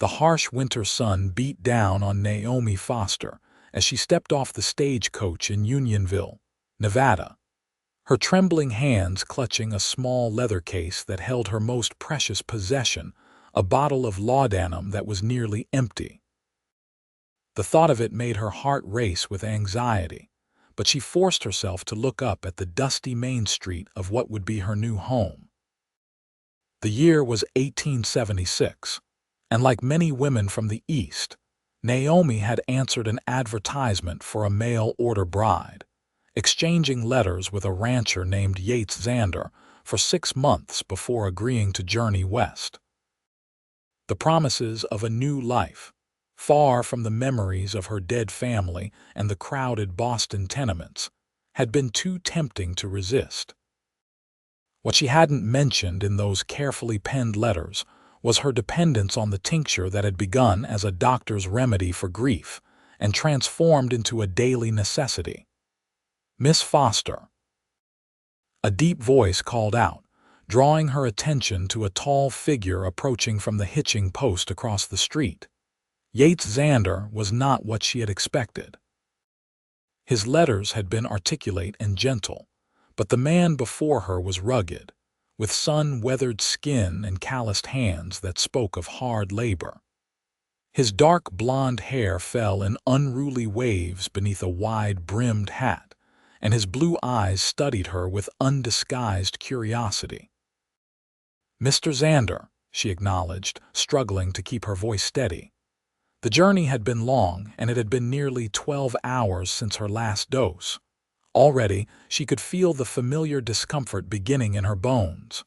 The harsh winter sun beat down on Naomi Foster as she stepped off the stagecoach in Unionville, Nevada, her trembling hands clutching a small leather case that held her most precious possession, a bottle of Laudanum that was nearly empty. The thought of it made her heart race with anxiety, but she forced herself to look up at the dusty main street of what would be her new home. The year was 1876, and like many women from the East, Naomi had answered an advertisement for a mail-order bride, exchanging letters with a rancher named Yates Xander for 6 months before agreeing to journey west. The promises of a new life, far from the memories of her dead family and the crowded Boston tenements, had been too tempting to resist. What she hadn't mentioned in those carefully penned letters was her dependence on the tincture that had begun as a doctor's remedy for grief and transformed into a daily necessity. "Miss Foster." A deep voice called out, drawing her attention to a tall figure approaching from the hitching post across the street. Yates Xander was not what she had expected. His letters had been articulate and gentle, but the man before her was rugged, with sun-weathered skin and calloused hands that spoke of hard labor. His dark blonde hair fell in unruly waves beneath a wide-brimmed hat, and his blue eyes studied her with undisguised curiosity. "Mr. Xander," she acknowledged, struggling to keep her voice steady. The journey had been long, and it had been nearly 12 hours since her last dose. Already, she could feel the familiar discomfort beginning in her bones.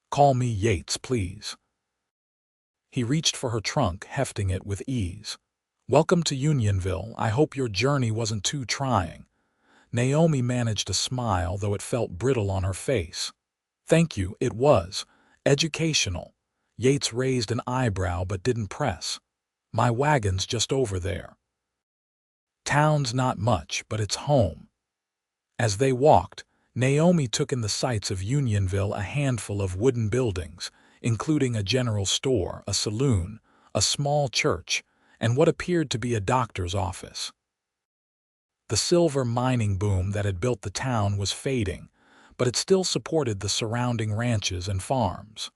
"Call me Yates, please." He reached for her trunk, hefting it with ease. "Welcome to Unionville. I hope your journey wasn't too trying." Naomi managed a smile, though it felt brittle on her face. "Thank you, it was. Educational." Yates raised an eyebrow but didn't press. "My wagon's just over there." "Town's not much, but it's home." As they walked, Naomi took in the sights of Unionville, a handful of wooden buildings, including a general store, a saloon, a small church, and what appeared to be a doctor's office. The silver mining boom that had built the town was fading, but it still supported the surrounding ranches and farms.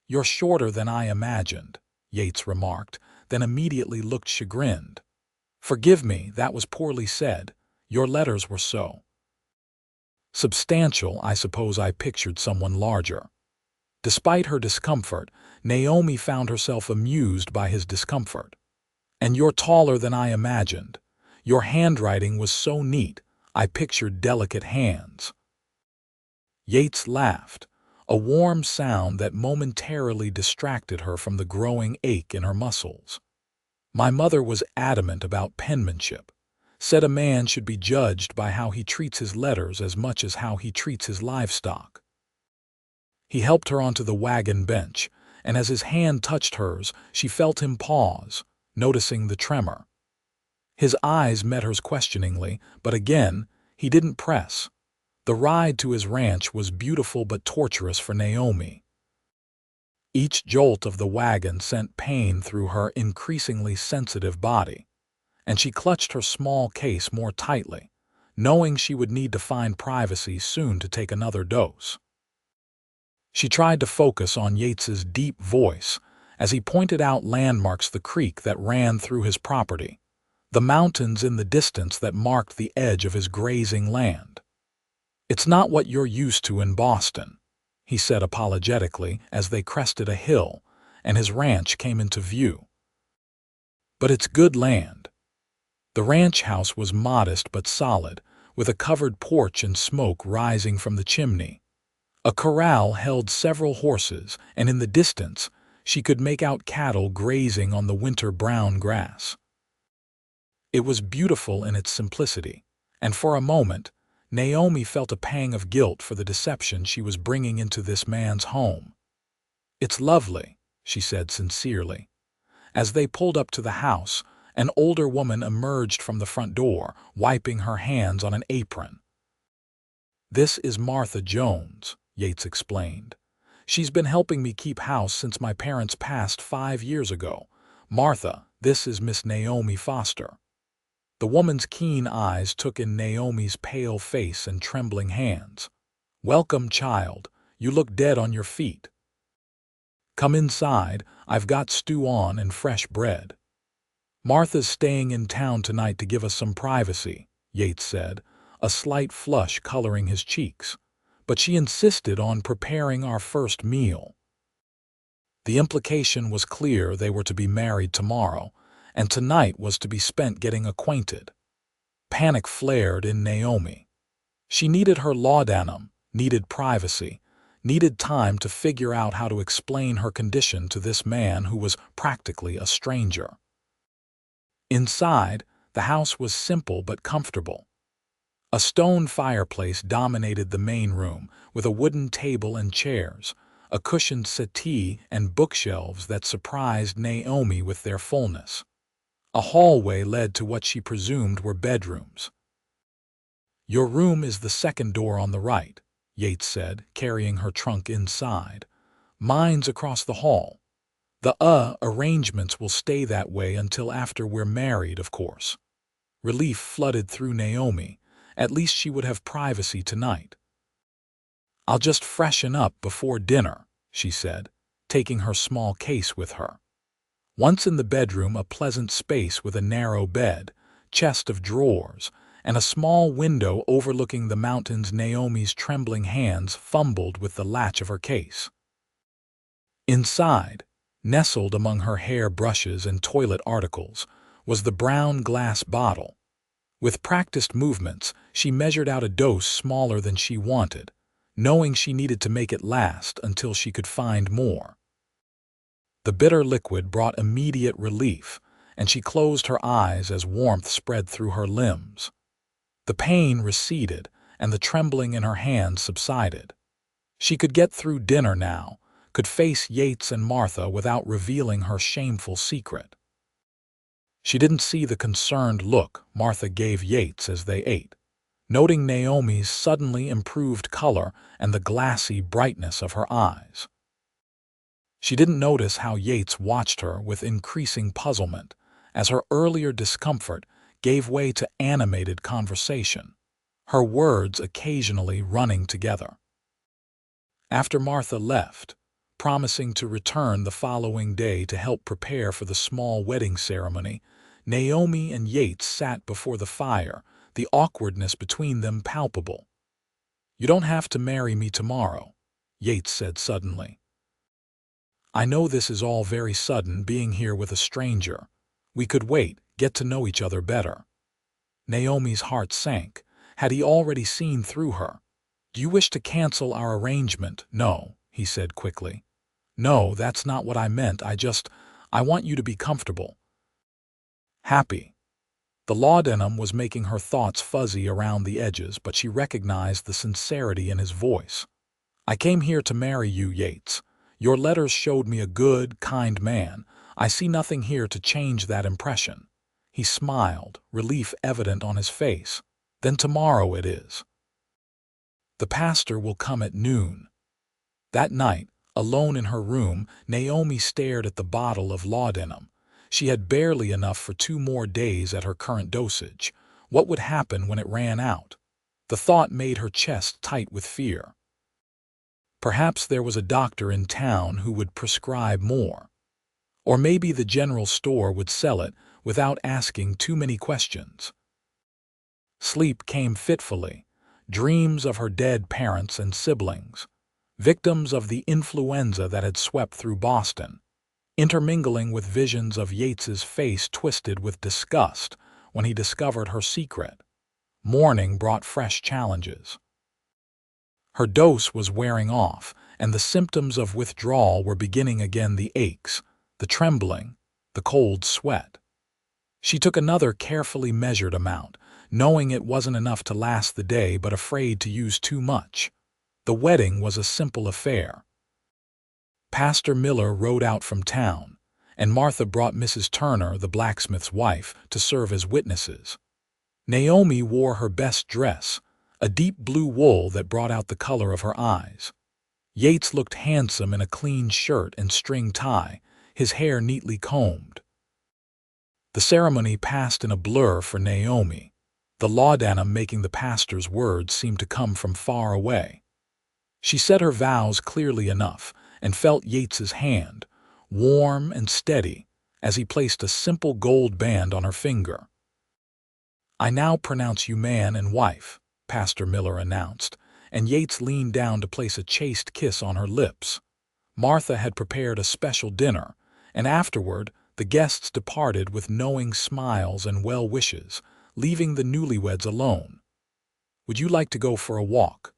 "You're shorter than I imagined," Yates remarked, then immediately looked chagrined. "Forgive me, that was poorly said. Your letters were so substantial, I suppose I pictured someone larger." Despite her discomfort, Naomi found herself amused by his discomfort. "And you're taller than I imagined. Your handwriting was so neat, I pictured delicate hands." Yates laughed, a warm sound that momentarily distracted her from the growing ache in her muscles. "My mother was adamant about penmanship. Said a man should be judged by how he treats his letters as much as how he treats his livestock." He helped her onto the wagon bench, and as his hand touched hers, she felt him pause, noticing the tremor. His eyes met hers questioningly, but again, he didn't press. The ride to his ranch was beautiful but torturous for Naomi. Each jolt of the wagon sent pain through her increasingly sensitive body, and she clutched her small case more tightly, knowing she would need to find privacy soon to take another dose. She tried to focus on Yates's deep voice as he pointed out landmarks, the creek that ran through his property, the mountains in the distance that marked the edge of his grazing land. "It's not what you're used to in Boston," he said apologetically as they crested a hill and his ranch came into view. "But it's good land." The ranch house was modest but solid, with a covered porch and smoke rising from the chimney. A corral held several horses, and in the distance, she could make out cattle grazing on the winter brown grass. It was beautiful in its simplicity, and for a moment, Naomi felt a pang of guilt for the deception she was bringing into this man's home. "It's lovely," she said sincerely. As they pulled up to the house, an older woman emerged from the front door, wiping her hands on an apron. "This is Martha Jones," Yates explained. "She's been helping me keep house since my parents passed 5 years ago. "Martha, this is Miss Naomi Foster." The woman's keen eyes took in Naomi's pale face and trembling hands. "Welcome, child. You look dead on your feet. Come inside. I've got stew on and fresh bread." "Martha's staying in town tonight to give us some privacy," Yates said, a slight flush coloring his cheeks. "But she insisted on preparing our first meal." The implication was clear: they were to be married tomorrow, and tonight was to be spent getting acquainted. Panic flared in Naomi. She needed her laudanum, needed privacy, needed time to figure out how to explain her condition to this man who was practically a stranger. Inside, the house was simple but comfortable. A stone fireplace dominated the main room, with a wooden table and chairs, a cushioned settee and bookshelves that surprised Naomi with their fullness. A hallway led to what she presumed were bedrooms. "Your room is the second door on the right," Yates said, carrying her trunk inside. "Mine's across the hall. The arrangements will stay that way until after we're married, of course." Relief flooded through Naomi. At least she would have privacy tonight. "I'll just freshen up before dinner," she said, taking her small case with her. Once in the bedroom, a pleasant space with a narrow bed, chest of drawers, and a small window overlooking the mountains, Naomi's trembling hands fumbled with the latch of her case. Inside, nestled among her hair brushes and toilet articles, was the brown glass bottle. With practiced movements, she measured out a dose smaller than she wanted, knowing she needed to make it last until she could find more. The bitter liquid brought immediate relief, and she closed her eyes as warmth spread through her limbs. The pain receded, and the trembling in her hands subsided. She could get through dinner now, could face Yates and Martha without revealing her shameful secret. She didn't see the concerned look Martha gave Yates as they ate, noting Naomi's suddenly improved color and the glassy brightness of her eyes. She didn't notice how Yates watched her with increasing puzzlement, as her earlier discomfort gave way to animated conversation, her words occasionally running together. After Martha left, promising to return the following day to help prepare for the small wedding ceremony, Naomi and Yates sat before the fire, the awkwardness between them palpable. "You don't have to marry me tomorrow," Yates said suddenly. "I know this is all very sudden, being here with a stranger. We could wait, get to know each other better." Naomi's heart sank. Had he already seen through her? "Do you wish to cancel our arrangement?" "No," he said quickly. "No, that's not what I meant. I want you to be comfortable. Happy." The laudanum was making her thoughts fuzzy around the edges, but she recognized the sincerity in his voice. "I came here to marry you, Yates. Your letters showed me a good, kind man. I see nothing here to change that impression." He smiled, relief evident on his face. "Then tomorrow it is. The pastor will come at noon." That night, alone in her room, Naomi stared at the bottle of laudanum. She had barely enough for 2 more days at her current dosage. What would happen when it ran out? The thought made her chest tight with fear. Perhaps there was a doctor in town who would prescribe more. Or maybe the general store would sell it without asking too many questions. Sleep came fitfully, dreams of her dead parents and siblings, victims of the influenza that had swept through Boston, intermingling with visions of Yates's face twisted with disgust when he discovered her secret. Morning brought fresh challenges. Her dose was wearing off, and the symptoms of withdrawal were beginning again: the aches, the trembling, the cold sweat. She took another carefully measured amount, knowing it wasn't enough to last the day but afraid to use too much. The wedding was a simple affair. Pastor Miller rode out from town, and Martha brought Mrs. Turner, the blacksmith's wife, to serve as witnesses. Naomi wore her best dress, a deep blue wool that brought out the color of her eyes. Yates looked handsome in a clean shirt and string tie, his hair neatly combed. The ceremony passed in a blur for Naomi, the laudanum making the pastor's words seem to come from far away. She said her vows clearly enough and felt Yates's hand, warm and steady, as he placed a simple gold band on her finger. "I now pronounce you man and wife," Pastor Miller announced, and Yates leaned down to place a chaste kiss on her lips. Martha had prepared a special dinner, and afterward the guests departed with knowing smiles and well wishes, leaving the newlyweds alone. "Would you like to go for a walk?"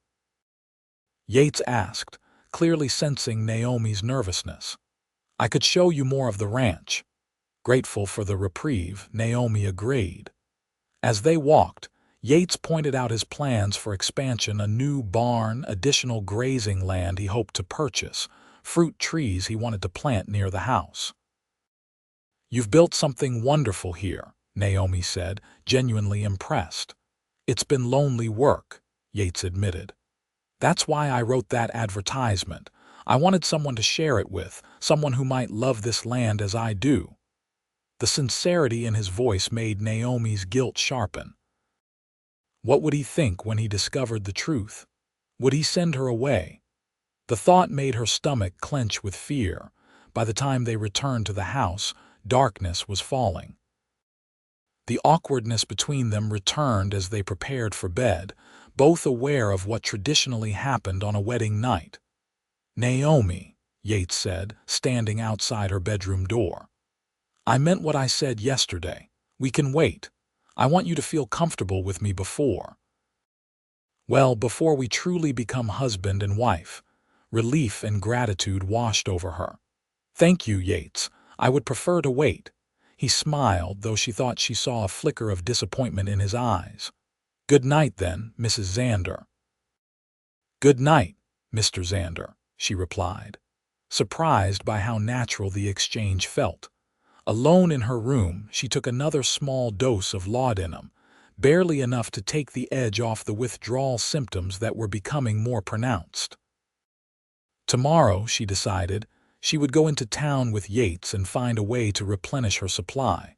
Yates asked, clearly sensing Naomi's nervousness. "I could show you more of the ranch." Grateful for the reprieve, Naomi agreed. As they walked, Yates pointed out his plans for expansion: a new barn, additional grazing land he hoped to purchase, fruit trees he wanted to plant near the house. "You've built something wonderful here," Naomi said, genuinely impressed. "It's been lonely work," Yates admitted. "That's why I wrote that advertisement. I wanted someone to share it with, someone who might love this land as I do." The sincerity in his voice made Naomi's guilt sharpen. What would he think when he discovered the truth? Would he send her away? The thought made her stomach clench with fear. By the time they returned to the house, darkness was falling. The awkwardness between them returned as they prepared for bed, both aware of what traditionally happened on a wedding night. "Naomi," Yates said, standing outside her bedroom door, "I meant what I said yesterday. We can wait. I want you to feel comfortable with me before we truly become husband and wife." Relief and gratitude washed over her. "Thank you, Yates. I would prefer to wait." He smiled, though she thought she saw a flicker of disappointment in his eyes. "Good night, then, Mrs. Xander." "Good night, Mr. Xander," she replied, surprised by how natural the exchange felt. Alone in her room, she took another small dose of laudanum, barely enough to take the edge off the withdrawal symptoms that were becoming more pronounced. Tomorrow, she decided, she would go into town with Yates and find a way to replenish her supply.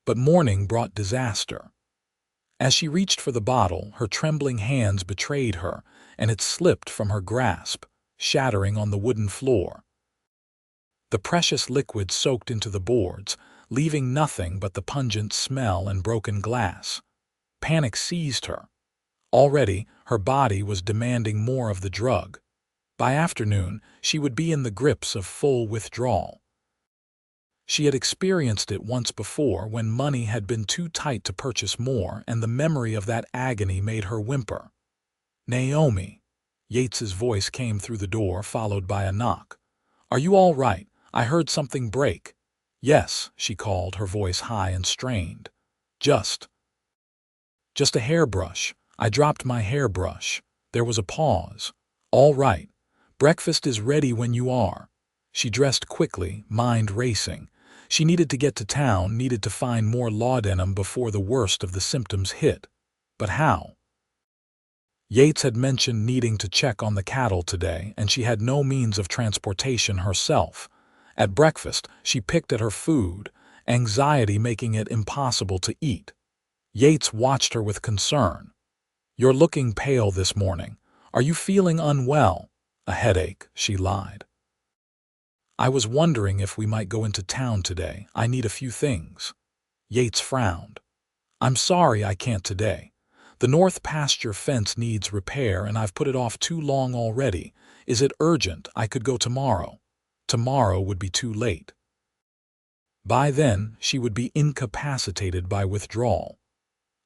But morning brought disaster. As she reached for the bottle, her trembling hands betrayed her, and it slipped from her grasp, shattering on the wooden floor. The precious liquid soaked into the boards, leaving nothing but the pungent smell and broken glass. Panic seized her. Already, her body was demanding more of the drug. By afternoon, she would be in the grips of full withdrawal. She had experienced it once before when money had been too tight to purchase more, and the memory of that agony made her whimper. "Naomi." Yates's voice came through the door, followed by a knock. "Are you all right? I heard something break." "Yes," she called, her voice high and strained. Just a hairbrush. I dropped my hairbrush." There was a pause. "All right. Breakfast is ready when you are." She dressed quickly, mind racing. She needed to get to town, needed to find more laudanum before the worst of the symptoms hit. But how? Yates had mentioned needing to check on the cattle today, and she had no means of transportation herself. At breakfast, she picked at her food, anxiety making it impossible to eat. Yates watched her with concern. "You're looking pale this morning. Are you feeling unwell?" "A headache," she lied. "I was wondering if we might go into town today. I need a few things." Yates frowned. "I'm sorry I can't today. The north pasture fence needs repair and I've put it off too long already. Is it urgent? I could go tomorrow." Tomorrow would be too late. By then, she would be incapacitated by withdrawal.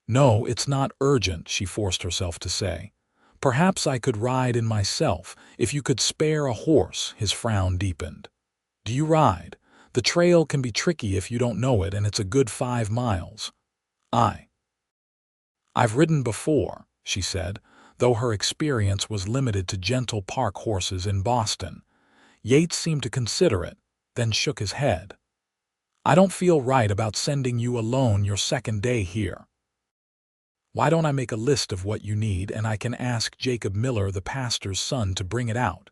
"No, it's not urgent," she forced herself to say. "Perhaps I could ride in myself, if you could spare a horse." His frown deepened. "Do you ride? The trail can be tricky if you don't know it, and it's a good 5 miles. I've ridden before," she said, though her experience was limited to gentle park horses in Boston. Yates seemed to consider it, then shook his head. "I don't feel right about sending you alone your second day here. Why don't I make a list of what you need and I can ask Jacob Miller, the pastor's son, to bring it out?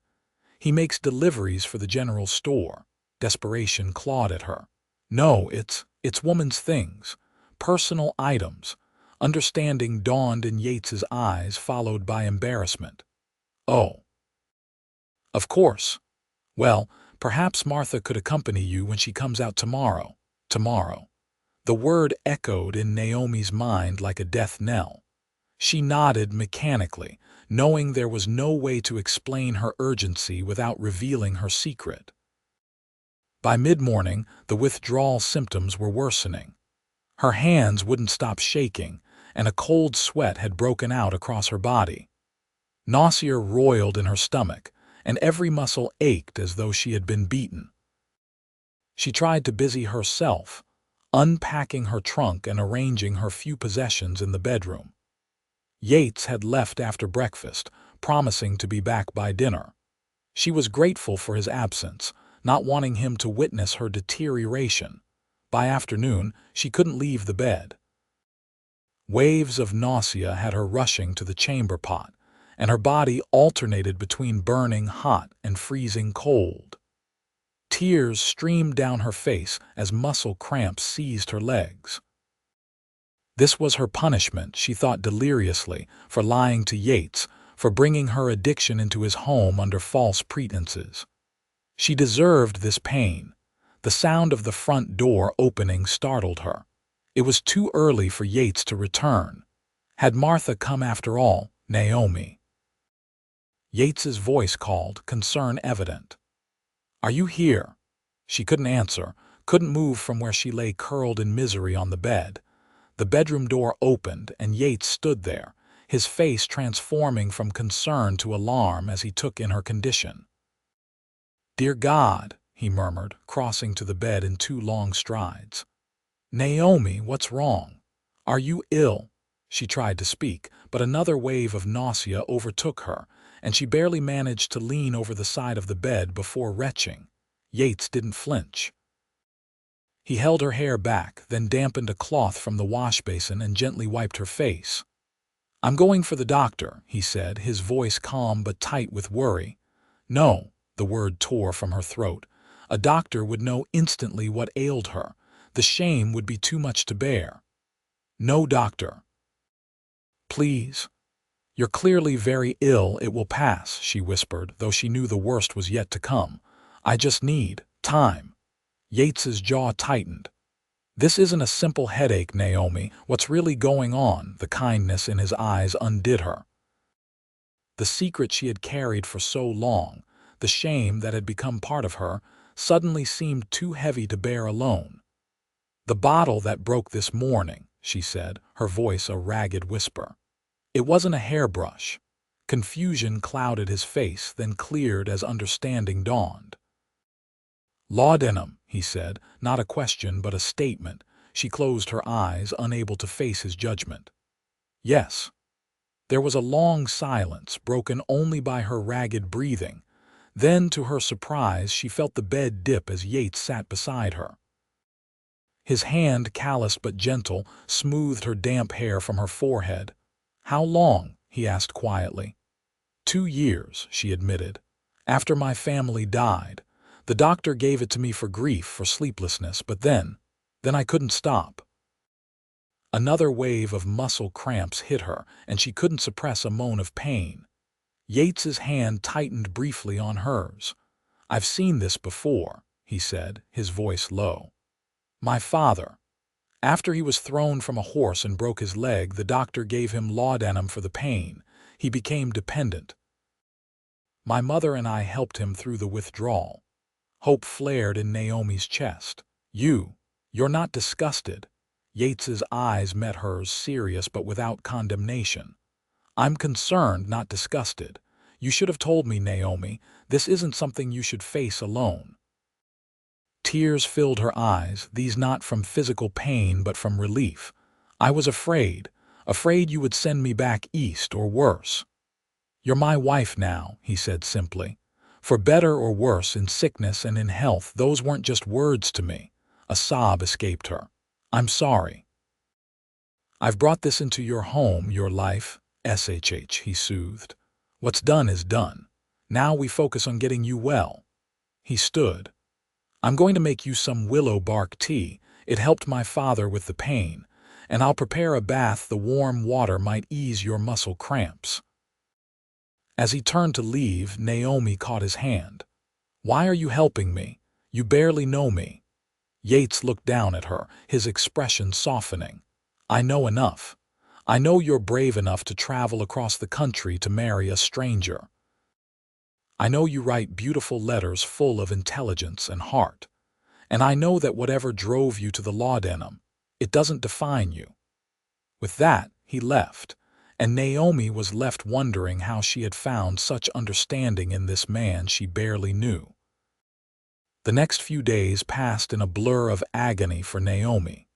He makes deliveries for the general store." Desperation clawed at her. "No, it's It's woman's things, personal items. Understanding dawned in Yates's eyes, followed by embarrassment. Oh, of course. Well, perhaps Martha could accompany you when she comes out tomorrow. Tomorrow. The word echoed in Naomi's mind like a death knell. She nodded mechanically, knowing there was no way to explain her urgency without revealing her secret. By mid-morning, the withdrawal symptoms were worsening. Her hands wouldn't stop shaking, and a cold sweat had broken out across her body. Nausea roiled in her stomach, and every muscle ached as though she had been beaten. She tried to busy herself, unpacking her trunk and arranging her few possessions in the bedroom. Yates had left after breakfast, promising to be back by dinner. She was grateful for his absence, not wanting him to witness her deterioration. By afternoon, she couldn't leave the bed. Waves of nausea had her rushing to the chamber pot, and her body alternated between burning hot and freezing cold. Tears streamed down her face as muscle cramps seized her legs. This was her punishment, she thought deliriously, for lying to Yates, for bringing her addiction into his home under false pretenses. She deserved this pain. The sound of the front door opening startled her. It was too early for Yates to return. Had Martha come after all, Naomi? Yates's voice called, concern evident. "Are you here?" She couldn't answer, couldn't move from where she lay curled in misery on the bed. The bedroom door opened, and Yates stood there, his face transforming from concern to alarm as he took in her condition. "Dear God," he murmured, crossing to the bed in 2 long strides. "Naomi, what's wrong? Are you ill?" She tried to speak, but another wave of nausea overtook her, and she barely managed to lean over the side of the bed before retching. Yates didn't flinch. He held her hair back, then dampened a cloth from the wash basin and gently wiped her face. "I'm going for the doctor," he said, his voice calm but tight with worry. "No," the word tore from her throat. "A doctor would know instantly what ailed her. The shame would be too much to bear." "No doctor." "Please." "You're clearly very ill. It will pass," she whispered, though she knew the worst was yet to come. "I just need time." Yates's jaw tightened. "This isn't a simple headache, Naomi. What's really going on?" The kindness in his eyes undid her. The secret she had carried for so long, the shame that had become part of her, suddenly seemed too heavy to bear alone. "The bottle that broke this morning," she said, her voice a ragged whisper. It wasn't a hairbrush. Confusion clouded his face, then cleared as understanding dawned. "Laudanum," he said, not a question but a statement. She closed her eyes, unable to face his judgment. "Yes." There was a long silence, broken only by her ragged breathing. Then, to her surprise, she felt the bed dip as Yates sat beside her. His hand, calloused but gentle, smoothed her damp hair from her forehead. "How long?" he asked quietly. 2 years, she admitted. "After my family died. The doctor gave it to me for grief, for sleeplessness, but then I couldn't stop." Another wave of muscle cramps hit her, and she couldn't suppress a moan of pain. Yates's hand tightened briefly on hers. "I've seen this before," he said, his voice low. "My father. After he was thrown from a horse and broke his leg, the doctor gave him laudanum for the pain. He became dependent. My mother and I helped him through the withdrawal." Hope flared in Naomi's chest. You're not disgusted." Yates's eyes met hers, serious but without condemnation. "I'm concerned, not disgusted. You should have told me, Naomi. This isn't something you should face alone." Tears filled her eyes, these not from physical pain but from relief. "I was afraid you would send me back east or worse." "You're my wife now," he said simply. "For better or worse, in sickness and in health, those weren't just words to me." A sob escaped her. "I'm sorry. I've brought this into your home, your life, SHH," he soothed. "What's done is done. Now we focus on getting you well." He stood. "I'm going to make you some willow bark tea. It helped my father with the pain, and I'll prepare a bath. The warm water might ease your muscle cramps." As he turned to leave, Naomi caught his hand. "Why are you helping me? You barely know me." Yates looked down at her, his expression softening. "I know enough. I know you're brave enough to travel across the country to marry a stranger. I know you write beautiful letters full of intelligence and heart. And I know that whatever drove you to the Laudanum, it doesn't define you." With that, he left, and Naomi was left wondering how she had found such understanding in this man she barely knew. The next few days passed in a blur of agony for Naomi.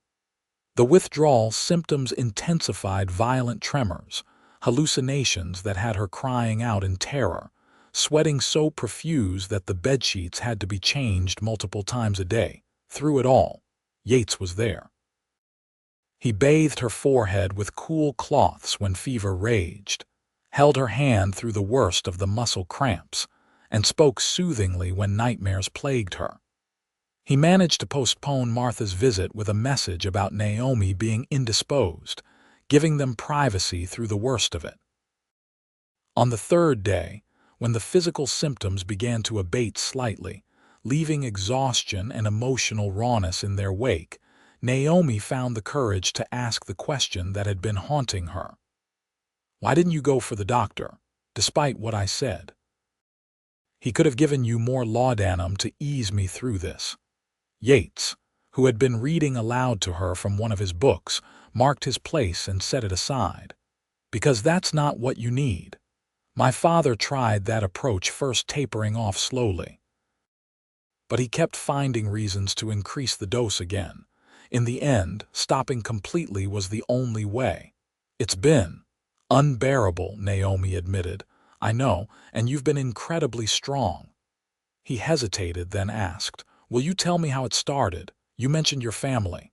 The withdrawal symptoms intensified: violent tremors, hallucinations that had her crying out in terror, sweating so profuse that the bedsheets had to be changed multiple times a day. Through it all, Yates was there. He bathed her forehead with cool cloths when fever raged, held her hand through the worst of the muscle cramps, and spoke soothingly when nightmares plagued her. He managed to postpone Martha's visit with a message about Naomi being indisposed, giving them privacy through the worst of it. On the third day, when the physical symptoms began to abate slightly, leaving exhaustion and emotional rawness in their wake, Naomi found the courage to ask the question that had been haunting her. "Why didn't you go for the doctor, despite what I said? He could have given you more laudanum to ease me through this." Yates, who had been reading aloud to her from one of his books, marked his place and set it aside. "Because that's not what you need. My father tried that approach first, tapering off slowly. But he kept finding reasons to increase the dose again. In the end, stopping completely was the only way." "It's been unbearable," Naomi admitted. "I know, and you've been incredibly strong." He hesitated, then asked, "Will you tell me how it started? You mentioned your family."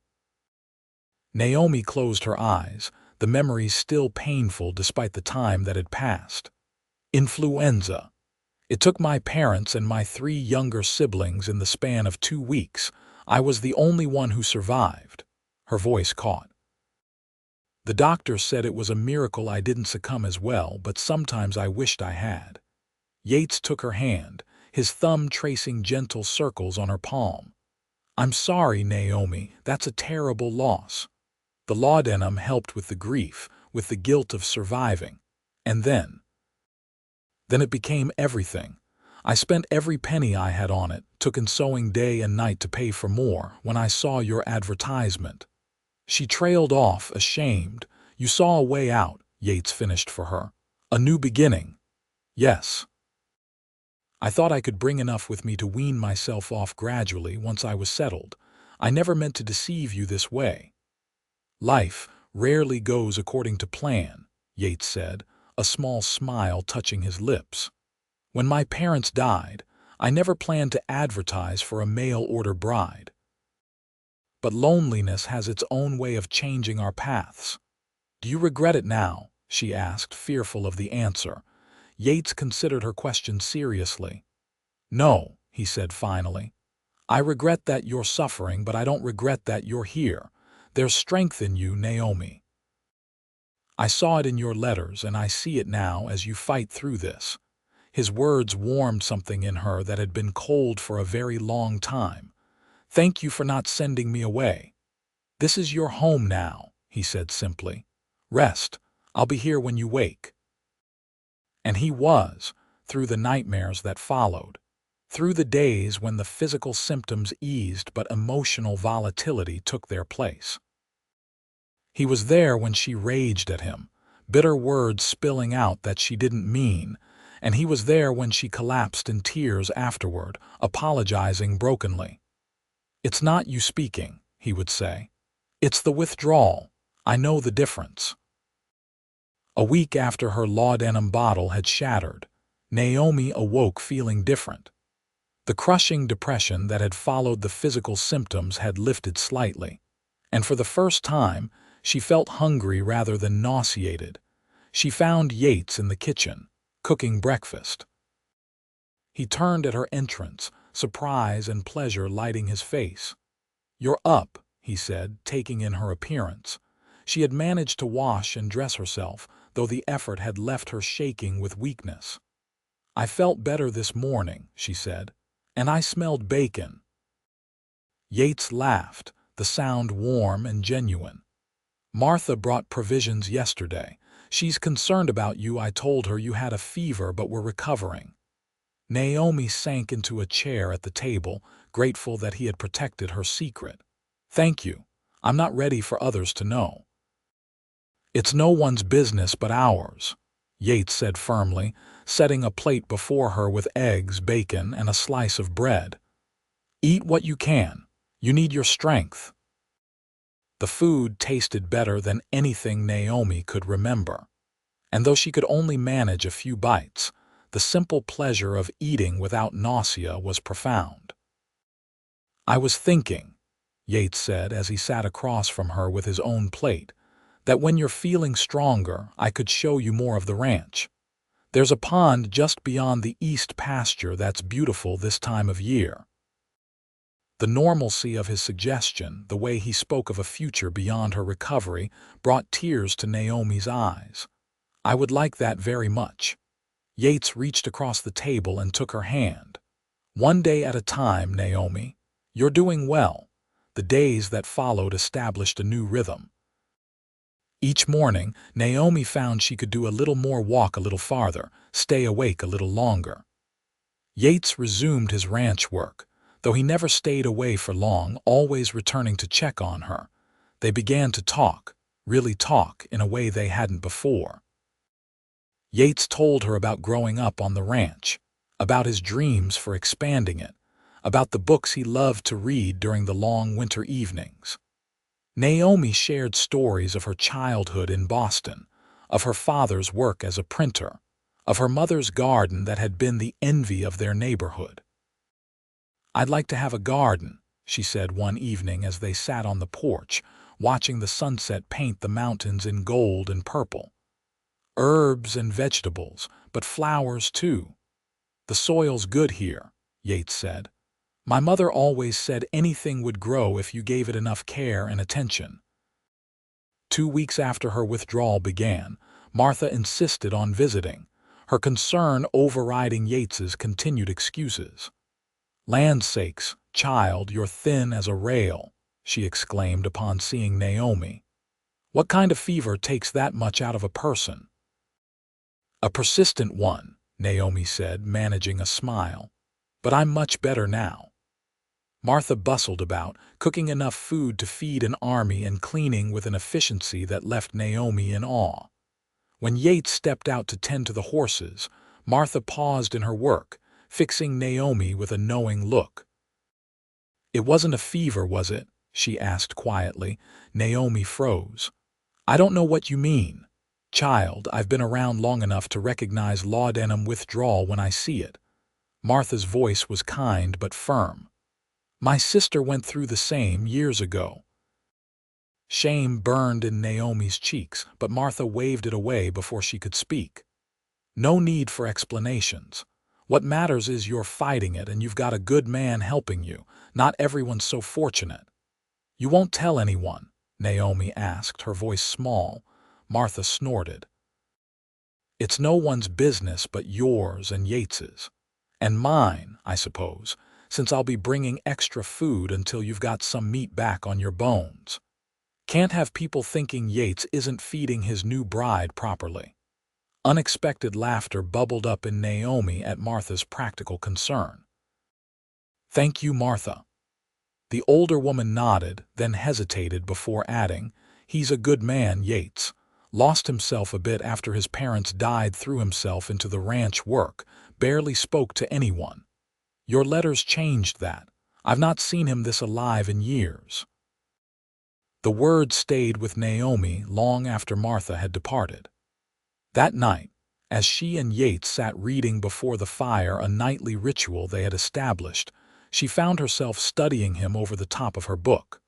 Naomi closed her eyes, the memories still painful despite the time that had passed. "Influenza. It took my parents and my 3 younger siblings in the span of 2 weeks. I was the only one who survived." Her voice caught. "The doctor said it was a miracle I didn't succumb as well, but sometimes I wished I had." Yates took her hand, his thumb tracing gentle circles on her palm. "I'm sorry, Naomi, that's a terrible loss. The laudanum helped with the grief, with the guilt of surviving. And then it became everything. I spent every penny I had on it, took in sewing day and night to pay for more, when I saw your advertisement." She trailed off, ashamed. "You saw a way out," Yates finished for her. "A new beginning." "Yes. I thought I could bring enough with me to wean myself off gradually once I was settled. I never meant to deceive you this way." "Life rarely goes according to plan," Yates said, a small smile touching his lips. "When my parents died, I never planned to advertise for a mail-order bride. But loneliness has its own way of changing our paths." "Do you regret it now?" she asked, fearful of the answer. Yates considered her question seriously. "No," he said finally. "I regret that you're suffering, but I don't regret that you're here. There's strength in you, Naomi. I saw it in your letters, and I see it now as you fight through this." His words warmed something in her that had been cold for a very long time. "Thank you for not sending me away. This is your home now," he said simply. "Rest. I'll be here when you wake." And he was, through the nightmares that followed, through the days when the physical symptoms eased but emotional volatility took their place. He was there when she raged at him, bitter words spilling out that she didn't mean, and he was there when she collapsed in tears afterward, apologizing brokenly. "It's not you speaking," he would say. "It's the withdrawal. I know the difference." A week after her laudanum bottle had shattered, Naomi awoke feeling different. The crushing depression that had followed the physical symptoms had lifted slightly, and for the first time, she felt hungry rather than nauseated. She found Yates in the kitchen, cooking breakfast. He turned at her entrance, surprise and pleasure lighting his face. "You're up," he said, taking in her appearance. She had managed to wash and dress herself, though the effort had left her shaking with weakness. "I felt better this morning," she said, "and I smelled bacon." Yates laughed, the sound warm and genuine. "Martha brought provisions yesterday. She's concerned about you. I told her you had a fever but were recovering." Naomi sank into a chair at the table, grateful that he had protected her secret. "Thank you. I'm not ready for others to know." "It's no one's business but ours," Yates said firmly, setting a plate before her with eggs, bacon, and a slice of bread. "Eat what you can. You need your strength." The food tasted better than anything Naomi could remember. And though she could only manage a few bites, the simple pleasure of eating without nausea was profound. "I was thinking," Yates said as he sat across from her with his own plate, "that when you're feeling stronger, I could show you more of the ranch. There's a pond just beyond the east pasture that's beautiful this time of year." The normalcy of his suggestion, the way he spoke of a future beyond her recovery, brought tears to Naomi's eyes. "I would like that very much." Yates reached across the table and took her hand. "One day at a time, Naomi. You're doing well." The days that followed established a new rhythm. Each morning, Naomi found she could do a little more, walk a little farther, stay awake a little longer. Yates resumed his ranch work, though he never stayed away for long, always returning to check on her. They began to talk, really talk, in a way they hadn't before. Yates told her about growing up on the ranch, about his dreams for expanding it, about the books he loved to read during the long winter evenings. Naomi shared stories of her childhood in Boston, of her father's work as a printer, of her mother's garden that had been the envy of their neighborhood. "I'd like to have a garden," she said one evening as they sat on the porch, watching the sunset paint the mountains in gold and purple. "Herbs and vegetables, but flowers too. The soil's good here," Yates said. "My mother always said anything would grow if you gave it enough care and attention." 2 weeks after her withdrawal began, Martha insisted on visiting, her concern overriding Yates's continued excuses. "Land's sakes, child, you're thin as a rail," she exclaimed upon seeing Naomi. "What kind of fever takes that much out of a person?" "A persistent one," Naomi said, managing a smile. "But I'm much better now." Martha bustled about, cooking enough food to feed an army and cleaning with an efficiency that left Naomi in awe. When Yates stepped out to tend to the horses, Martha paused in her work, fixing Naomi with a knowing look. "It wasn't a fever, was it?" she asked quietly. Naomi froze. "I don't know what you mean. Child, I've been around long enough to recognize laudanum withdrawal when I see it." Martha's voice was kind but firm. "My sister went through the same years ago." Shame burned in Naomi's cheeks, but Martha waved it away before she could speak. "No need for explanations. What matters is you're fighting it and you've got a good man helping you. Not everyone's so fortunate." "You won't tell anyone?" Naomi asked, her voice small. Martha snorted. "It's no one's business but yours and Yates's. And mine, I suppose, since I'll be bringing extra food until you've got some meat back on your bones. Can't have people thinking Yates isn't feeding his new bride properly." Unexpected laughter bubbled up in Naomi at Martha's practical concern. "Thank you, Martha." The older woman nodded, then hesitated before adding, "He's a good man, Yates. Lost himself a bit after his parents died, threw himself into the ranch work, barely spoke to anyone. Your letters changed that. I've not seen him this alive in years." The words stayed with Naomi long after Martha had departed. That night, as she and Yates sat reading before the fire, a nightly ritual they had established, she found herself studying him over the top of her book.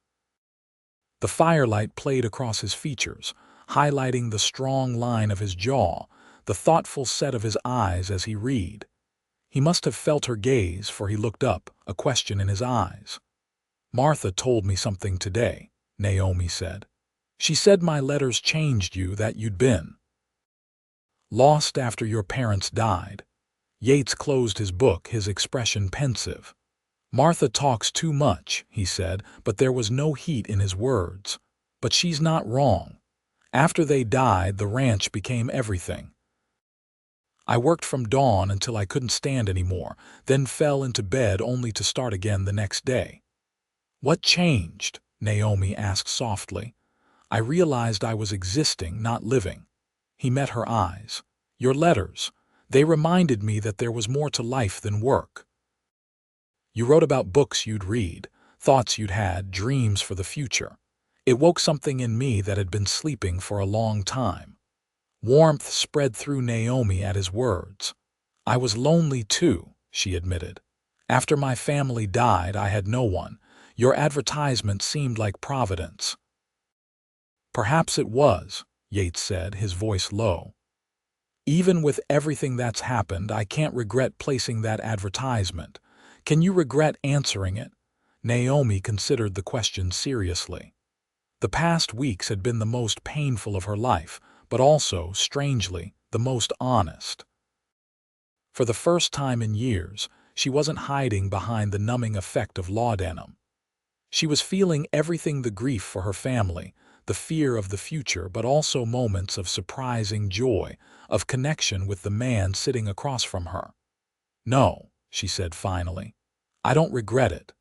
The firelight played across his features, highlighting the strong line of his jaw, the thoughtful set of his eyes as he read. He must have felt her gaze, for he looked up, a question in his eyes. "Martha told me something today," Naomi said. She said my letters changed you, that you'd been lost after your parents died. Yates closed his book, his expression pensive. Martha talks too much, he said, but there was no heat in his words. But she's not wrong. After they died, the ranch became everything. I worked from dawn until I couldn't stand anymore, then fell into bed only to start again the next day. What changed? Naomi asked softly. I realized I was existing, not living. He met her eyes. Your letters. They reminded me that there was more to life than work. You wrote about books you'd read, thoughts you'd had, dreams for the future. It woke something in me that had been sleeping for a long time. Warmth spread through Naomi at his words. I was lonely too, she admitted. After my family died, I had no one. Your advertisement seemed like providence. Perhaps it was, Yates said, his voice low. Even with everything that's happened, I can't regret placing that advertisement. Can you regret answering it? Naomi considered the question seriously. The past weeks had been the most painful of her life, but also, strangely, the most honest. For the first time in years, she wasn't hiding behind the numbing effect of laudanum. She was feeling everything: the grief for her family, the fear of the future, but also moments of surprising joy, of connection with the man sitting across from her. No, she said finally. I don't regret it.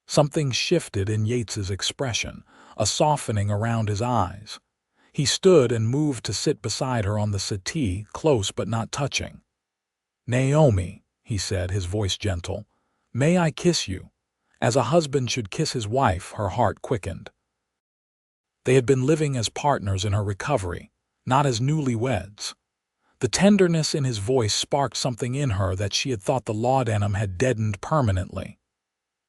Something shifted in Yates's expression, a softening around his eyes. He stood and moved to sit beside her on the settee, close but not touching. Naomi, he said, his voice gentle, may I kiss you? As a husband should kiss his wife. Her heart quickened. They had been living as partners in her recovery, not as newlyweds. The tenderness in his voice sparked something in her that she had thought the laudanum had deadened permanently.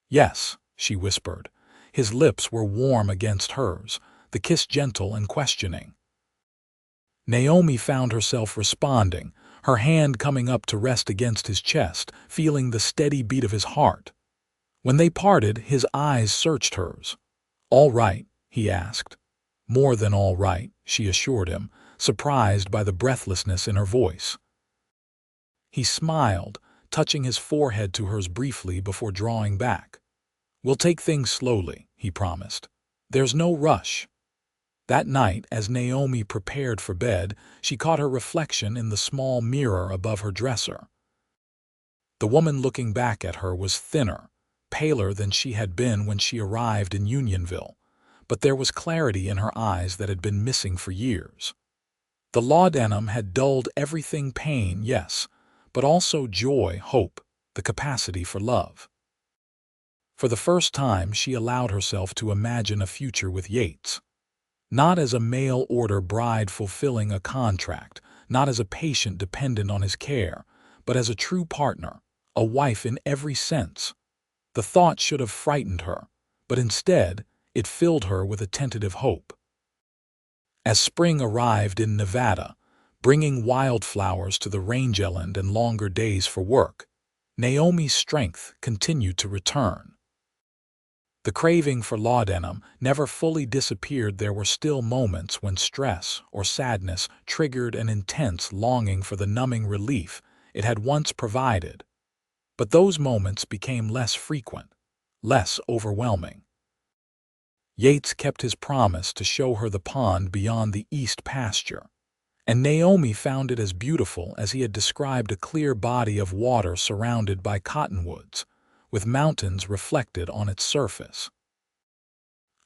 Yes, she whispered. His lips were warm against hers, the kiss gentle and questioning. Naomi found herself responding, her hand coming up to rest against his chest, feeling the steady beat of his heart. When they parted, his eyes searched hers. All right, he asked. More than all right, she assured him, surprised by the breathlessness in her voice. He smiled, touching his forehead to hers briefly before drawing back. We'll take things slowly, he promised. There's no rush. That night, as Naomi prepared for bed, she caught her reflection in the small mirror above her dresser. The woman looking back at her was thinner, paler than she had been when she arrived in Unionville, but there was clarity in her eyes that had been missing for years. The laudanum had dulled everything: pain, yes, but also joy, hope, the capacity for love. For the first time, she allowed herself to imagine a future with Yates. Not as a mail-order bride fulfilling a contract, not as a patient dependent on his care, but as a true partner, a wife in every sense. The thought should have frightened her, but instead, it filled her with a tentative hope. As spring arrived in Nevada, bringing wildflowers to the rangeland and longer days for work, Naomi's strength continued to return. The craving for laudanum never fully disappeared. There were still moments when stress or sadness triggered an intense longing for the numbing relief it had once provided. But those moments became less frequent, less overwhelming. Yates kept his promise to show her the pond beyond the east pasture, and Naomi found it as beautiful as he had described: a clear body of water surrounded by cottonwoods, with mountains reflected on its surface.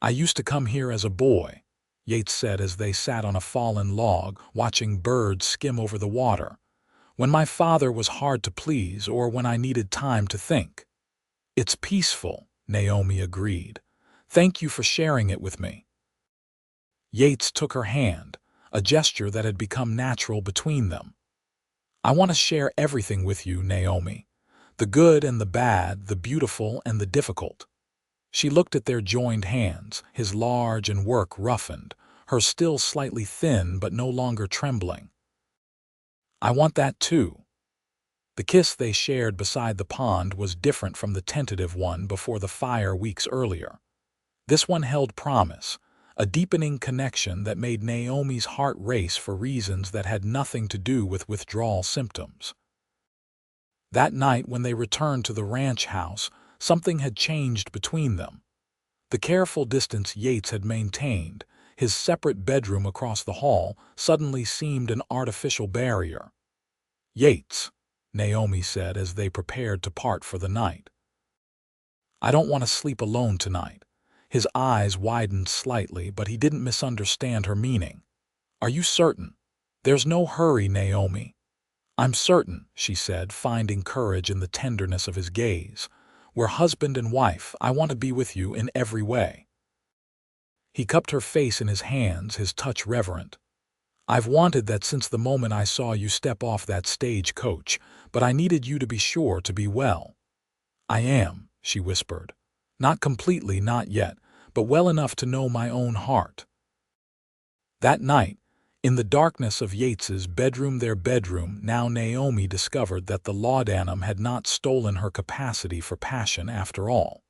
I used to come here as a boy, Yates said as they sat on a fallen log, watching birds skim over the water, when my father was hard to please or when I needed time to think. It's peaceful, Naomi agreed. Thank you for sharing it with me. Yates took her hand, a gesture that had become natural between them. I want to share everything with you, Naomi. The good and the bad, the beautiful and the difficult. She looked at their joined hands, his large and work roughened, her still slightly thin but no longer trembling. I want that too. The kiss they shared beside the pond was different from the tentative one before the fire weeks earlier. This one held promise, a deepening connection that made Naomi's heart race for reasons that had nothing to do with withdrawal symptoms. That night when they returned to the ranch house, something had changed between them. The careful distance Yates had maintained, his separate bedroom across the hall, suddenly seemed an artificial barrier. "Yates," Naomi said as they prepared to part for the night. "I don't want to sleep alone tonight." His eyes widened slightly, but he didn't misunderstand her meaning. "Are you certain?" "There's no hurry, Naomi." "I'm certain," she said, finding courage in the tenderness of his gaze. "We're husband and wife. I want to be with you in every way." He cupped her face in his hands, his touch reverent. "I've wanted that since the moment I saw you step off that stagecoach, but I needed you to be sure to be well." "I am," she whispered. "Not completely, not yet, but well enough to know my own heart." That night, in the darkness of Yates's bedroom, their bedroom, now Naomi discovered that the laudanum had not stolen her capacity for passion after all.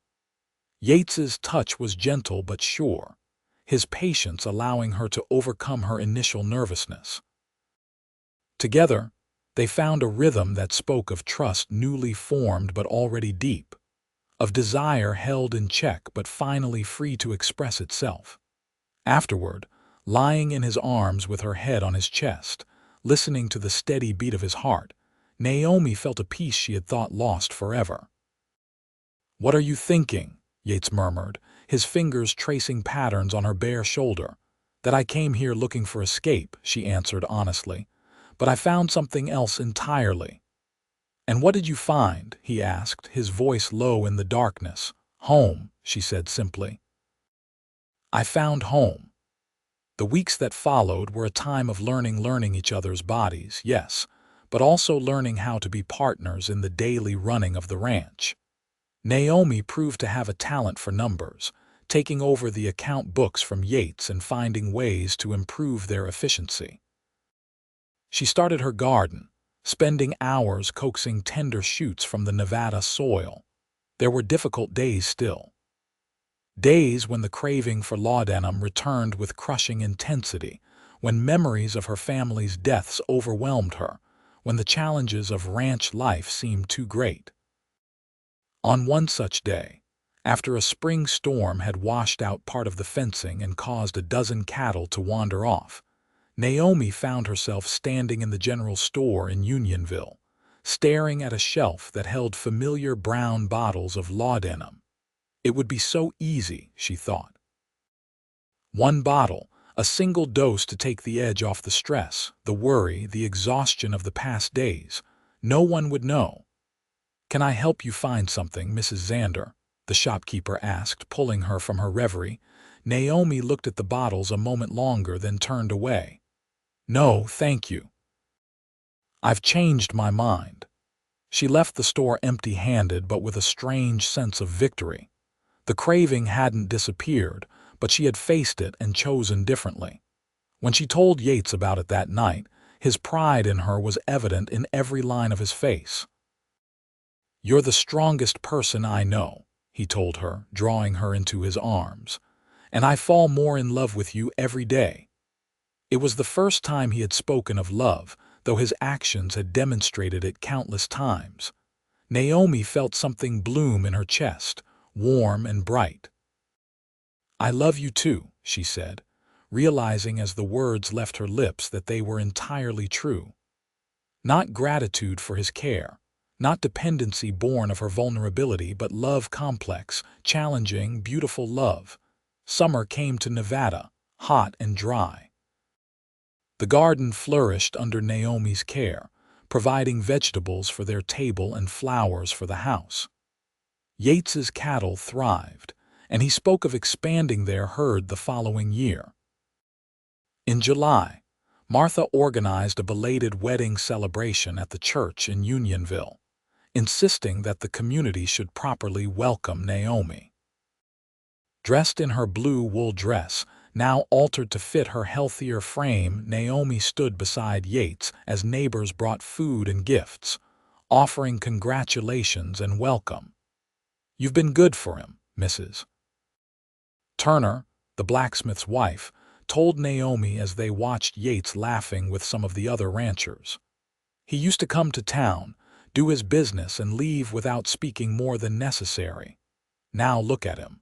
Yates's touch was gentle but sure, his patience allowing her to overcome her initial nervousness. Together, they found a rhythm that spoke of trust newly formed but already deep, of desire held in check but finally free to express itself. Afterward, lying in his arms with her head on his chest, listening to the steady beat of his heart, Naomi felt a peace she had thought lost forever. "What are you thinking?" Yates murmured, his fingers tracing patterns on her bare shoulder. "That I came here looking for escape," she answered honestly. "But I found something else entirely." "And what did you find?" he asked, his voice low in the darkness. "Home," she said simply. "I found home." The weeks that followed were a time of learning each other's bodies, yes, but also learning how to be partners in the daily running of the ranch. Naomi proved to have a talent for numbers, taking over the account books from Yates and finding ways to improve their efficiency. She started her garden, spending hours coaxing tender shoots from the Nevada soil. There were difficult days still. Days when the craving for laudanum returned with crushing intensity, when memories of her family's deaths overwhelmed her, when the challenges of ranch life seemed too great. On one such day, after a spring storm had washed out part of the fencing and caused a dozen cattle to wander off, Naomi found herself standing in the general store in Unionville, staring at a shelf that held familiar brown bottles of laudanum. It would be so easy, she thought. One bottle, a single dose to take the edge off the stress, the worry, the exhaustion of the past days. No one would know. "Can I help you find something, Mrs. Xander?" the shopkeeper asked, pulling her from her reverie. Naomi looked at the bottles a moment longer, then turned away. "No, thank you. I've changed my mind." She left the store empty-handed but with a strange sense of victory. The craving hadn't disappeared, but she had faced it and chosen differently. When she told Yates about it that night, his pride in her was evident in every line of his face. "You're the strongest person I know," he told her, drawing her into his arms. "And I fall more in love with you every day." It was the first time he had spoken of love, though his actions had demonstrated it countless times. Naomi felt something bloom in her chest, warm and bright. "I love you too," she said, realizing as the words left her lips that they were entirely true. Not gratitude for his care, not dependency born of her vulnerability, but love complex, challenging, beautiful love. Summer came to Nevada, hot and dry. The garden flourished under Naomi's care, providing vegetables for their table and flowers for the house. Yates's cattle thrived, and he spoke of expanding their herd the following year. In July, Martha organized a belated wedding celebration at the church in Unionville, insisting that the community should properly welcome Naomi. Dressed in her blue wool dress, now altered to fit her healthier frame, Naomi stood beside Yates as neighbors brought food and gifts, offering congratulations and welcome. "You've been good for him, Mrs." Turner, the blacksmith's wife, told Naomi as they watched Yates laughing with some of the other ranchers. He used to come to town, do his business, and leave without speaking more than necessary. Now look at him.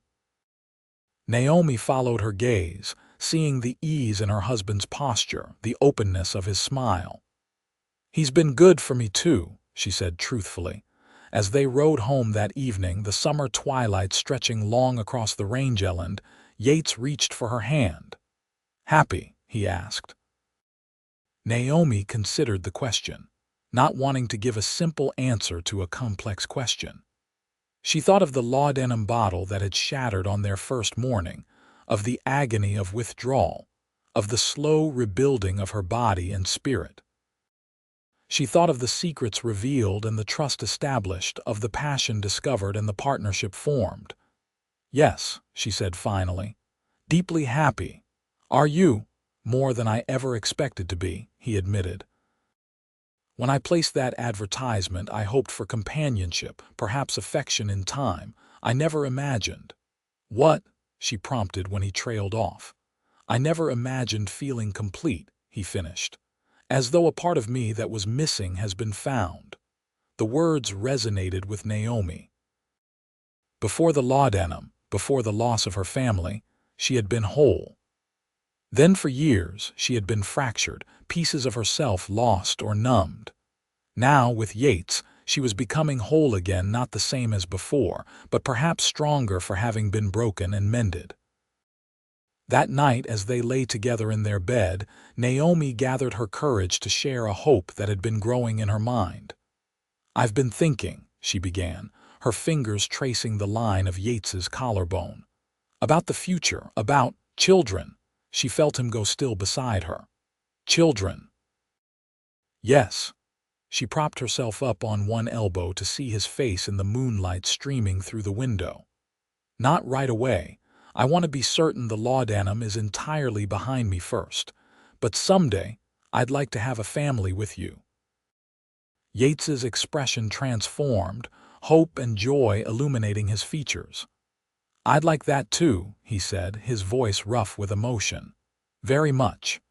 Naomi followed her gaze, seeing the ease in her husband's posture, the openness of his smile. "He's been good for me too," she said truthfully. As they rode home that evening, the summer twilight stretching long across the rangeland, Yates reached for her hand. "Happy?" he asked. Naomi considered the question, not wanting to give a simple answer to a complex question. She thought of the laudanum bottle that had shattered on their first morning, of the agony of withdrawal, of the slow rebuilding of her body and spirit. She thought of the secrets revealed and the trust established, of the passion discovered and the partnership formed. "Yes," she said finally, "deeply happy." "Are you?" "More than I ever expected to be," he admitted. "When I placed that advertisement, I hoped for companionship, perhaps affection in time. I never imagined—" "What?" she prompted when he trailed off. "I never imagined feeling complete," he finished. "As though a part of me that was missing has been found." The words resonated with Naomi. Before the laudanum, before the loss of her family, she had been whole. Then for years she had been fractured, pieces of herself lost or numbed. Now, with Yates, she was becoming whole again, not the same as before, but perhaps stronger for having been broken and mended. That night, as they lay together in their bed, Naomi gathered her courage to share a hope that had been growing in her mind. "I've been thinking," she began, her fingers tracing the line of Yates's collarbone, "about the future, about children." She felt him go still beside her. "Children?" "Yes." She propped herself up on one elbow to see his face in the moonlight streaming through the window. "Not right away. I want to be certain the laudanum is entirely behind me first. But someday, I'd like to have a family with you." Yates's expression transformed, hope and joy illuminating his features. "I'd like that too," he said, his voice rough with emotion. "Very much."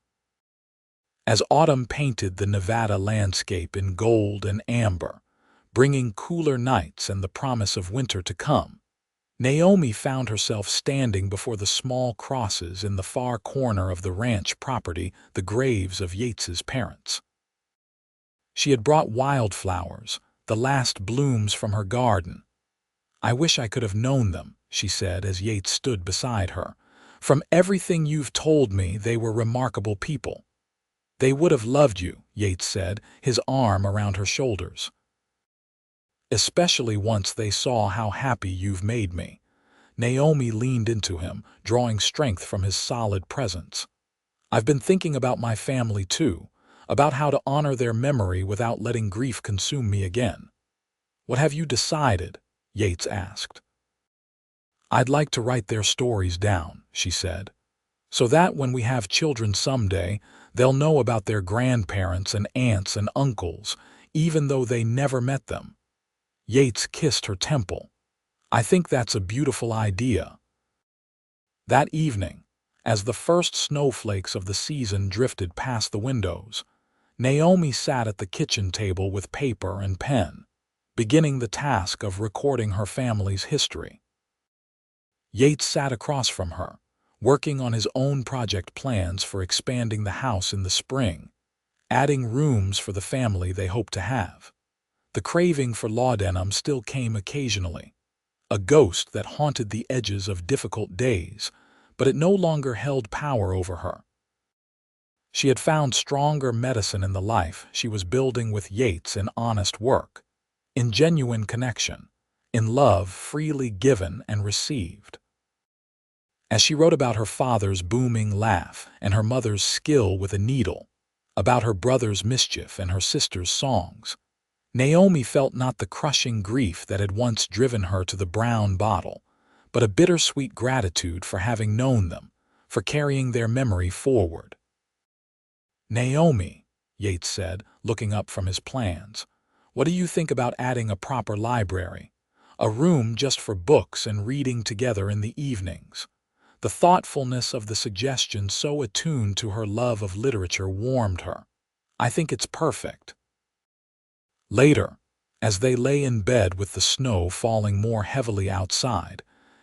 As autumn painted the Nevada landscape in gold and amber, bringing cooler nights and the promise of winter to come, Naomi found herself standing before the small crosses in the far corner of the ranch property, the graves of Yates's parents. She had brought wildflowers, the last blooms from her garden. "I wish I could have known them," she said as Yates stood beside her. "From everything you've told me, they were remarkable people." "They would have loved you," Yates said, his arm around her shoulders. "Especially once they saw how happy you've made me." Naomi leaned into him, drawing strength from his solid presence. "I've been thinking about my family too, about how to honor their memory without letting grief consume me again." "What have you decided?" Yates asked. "I'd like to write their stories down," she said, "so that when we have children someday, they'll know about their grandparents and aunts and uncles, even though they never met them." Yates kissed her temple. "I think that's a beautiful idea." That evening, as the first snowflakes of the season drifted past the windows, Naomi sat at the kitchen table with paper and pen, beginning the task of recording her family's history. Yates sat across from her, working on his own project plans for expanding the house in the spring, adding rooms for the family they hoped to have. The craving for laudanum still came occasionally, a ghost that haunted the edges of difficult days, but it no longer held power over her. She had found stronger medicine in the life she was building with Yates in honest work, in genuine connection, in love freely given and received. As she wrote about her father's booming laugh and her mother's skill with a needle, about her brother's mischief and her sister's songs, Naomi felt not the crushing grief that had once driven her to the brown bottle, but a bittersweet gratitude for having known them, for carrying their memory forward. "Naomi," Yates said, looking up from his plans, "what do you think about adding a proper library? A room just for books and reading together in the evenings? The thoughtfulness of the suggestion, so attuned to her love of literature, warmed her. "I think it's perfect." Later, as they lay in bed with the snow falling more heavily outside,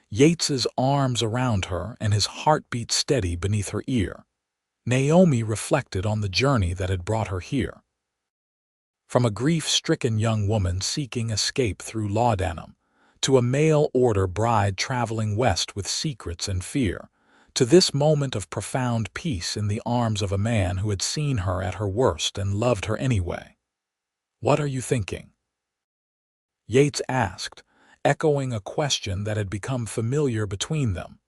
Yates's arms around her and his heartbeat steady beneath her ear, Naomi reflected on the journey that had brought her here. From a grief-stricken young woman seeking escape through Laudanum, to a mail-order bride traveling west with secrets and fear, to this moment of profound peace in the arms of a man who had seen her at her worst and loved her anyway. "What are you thinking?" Yates asked, echoing a question that had become familiar between them.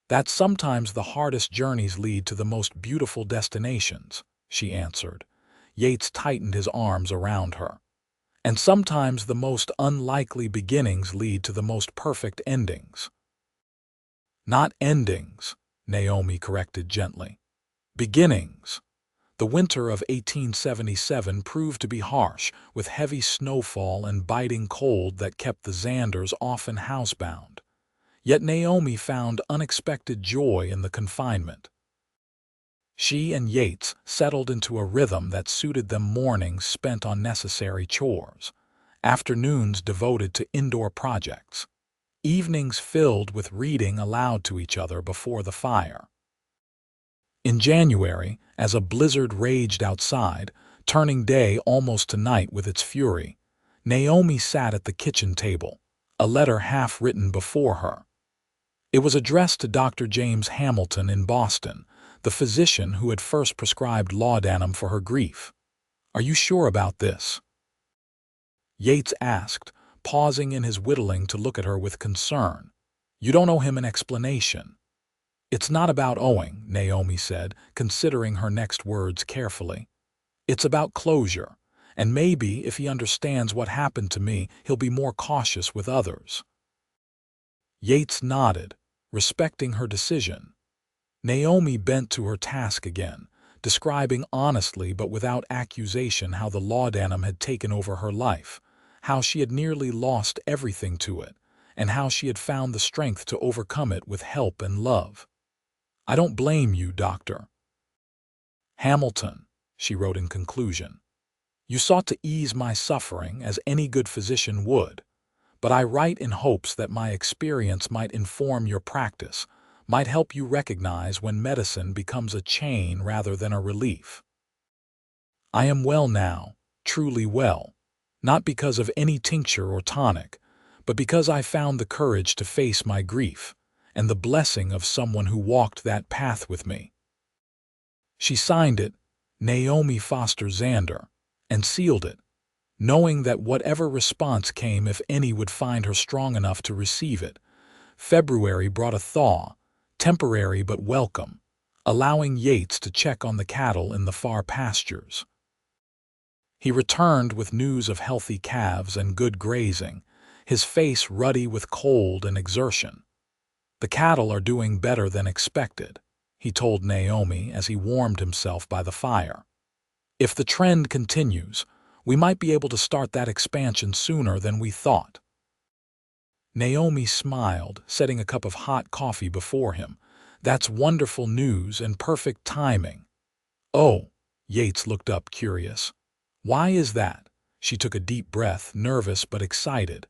"That sometimes the hardest journeys lead to the most beautiful destinations," she answered. Yates tightened his arms around her. "And sometimes the most unlikely beginnings lead to the most perfect endings." "Not endings," Naomi corrected gently. "Beginnings." The winter of 1877 proved to be harsh, with heavy snowfall and biting cold that kept the Xanders often housebound. Yet Naomi found unexpected joy in the confinement. She and Yates settled into a rhythm that suited them: mornings spent on necessary chores, afternoons devoted to indoor projects, evenings filled with reading aloud to each other before the fire. In January, as a blizzard raged outside, turning day almost to night with its fury, Naomi sat at the kitchen table, a letter half-written before her. It was addressed to Dr. James Hamilton in Boston, the physician who had first prescribed laudanum for her grief. "Are you sure about this?" Yates asked, pausing in his whittling to look at her with concern. "You don't owe him an explanation." "It's not about owing," Naomi said, considering her next words carefully. "It's about closure, and maybe if he understands what happened to me, he'll be more cautious with others." Yates nodded, respecting her decision. Naomi bent to her task again, describing honestly but without accusation how the laudanum had taken over her life, how she had nearly lost everything to it, and how she had found the strength to overcome it with help and love. "I don't blame you, Doctor Hamilton," she wrote in conclusion. "You sought to ease my suffering as any good physician would, but I write in hopes that my experience might inform your practice, might help you recognize when medicine becomes a chain rather than a relief. I am well now, truly well, not because of any tincture or tonic, but because I found the courage to face my grief, and the blessing of someone who walked that path with me." She signed it, Naomi Foster Xander, and sealed it, knowing that whatever response came, if any, would find her strong enough to receive it. February brought a thaw, temporary but welcome, allowing Yates to check on the cattle in the far pastures. He returned with news of healthy calves and good grazing, his face ruddy with cold and exertion. "The cattle are doing better than expected," he told Naomi as he warmed himself by the fire. "If the trend continues, we might be able to start that expansion sooner than we thought." Naomi smiled, setting a cup of hot coffee before him. "That's wonderful news and perfect timing." "Oh," Yates looked up, curious. "Why is that?" She took a deep breath, nervous but excited.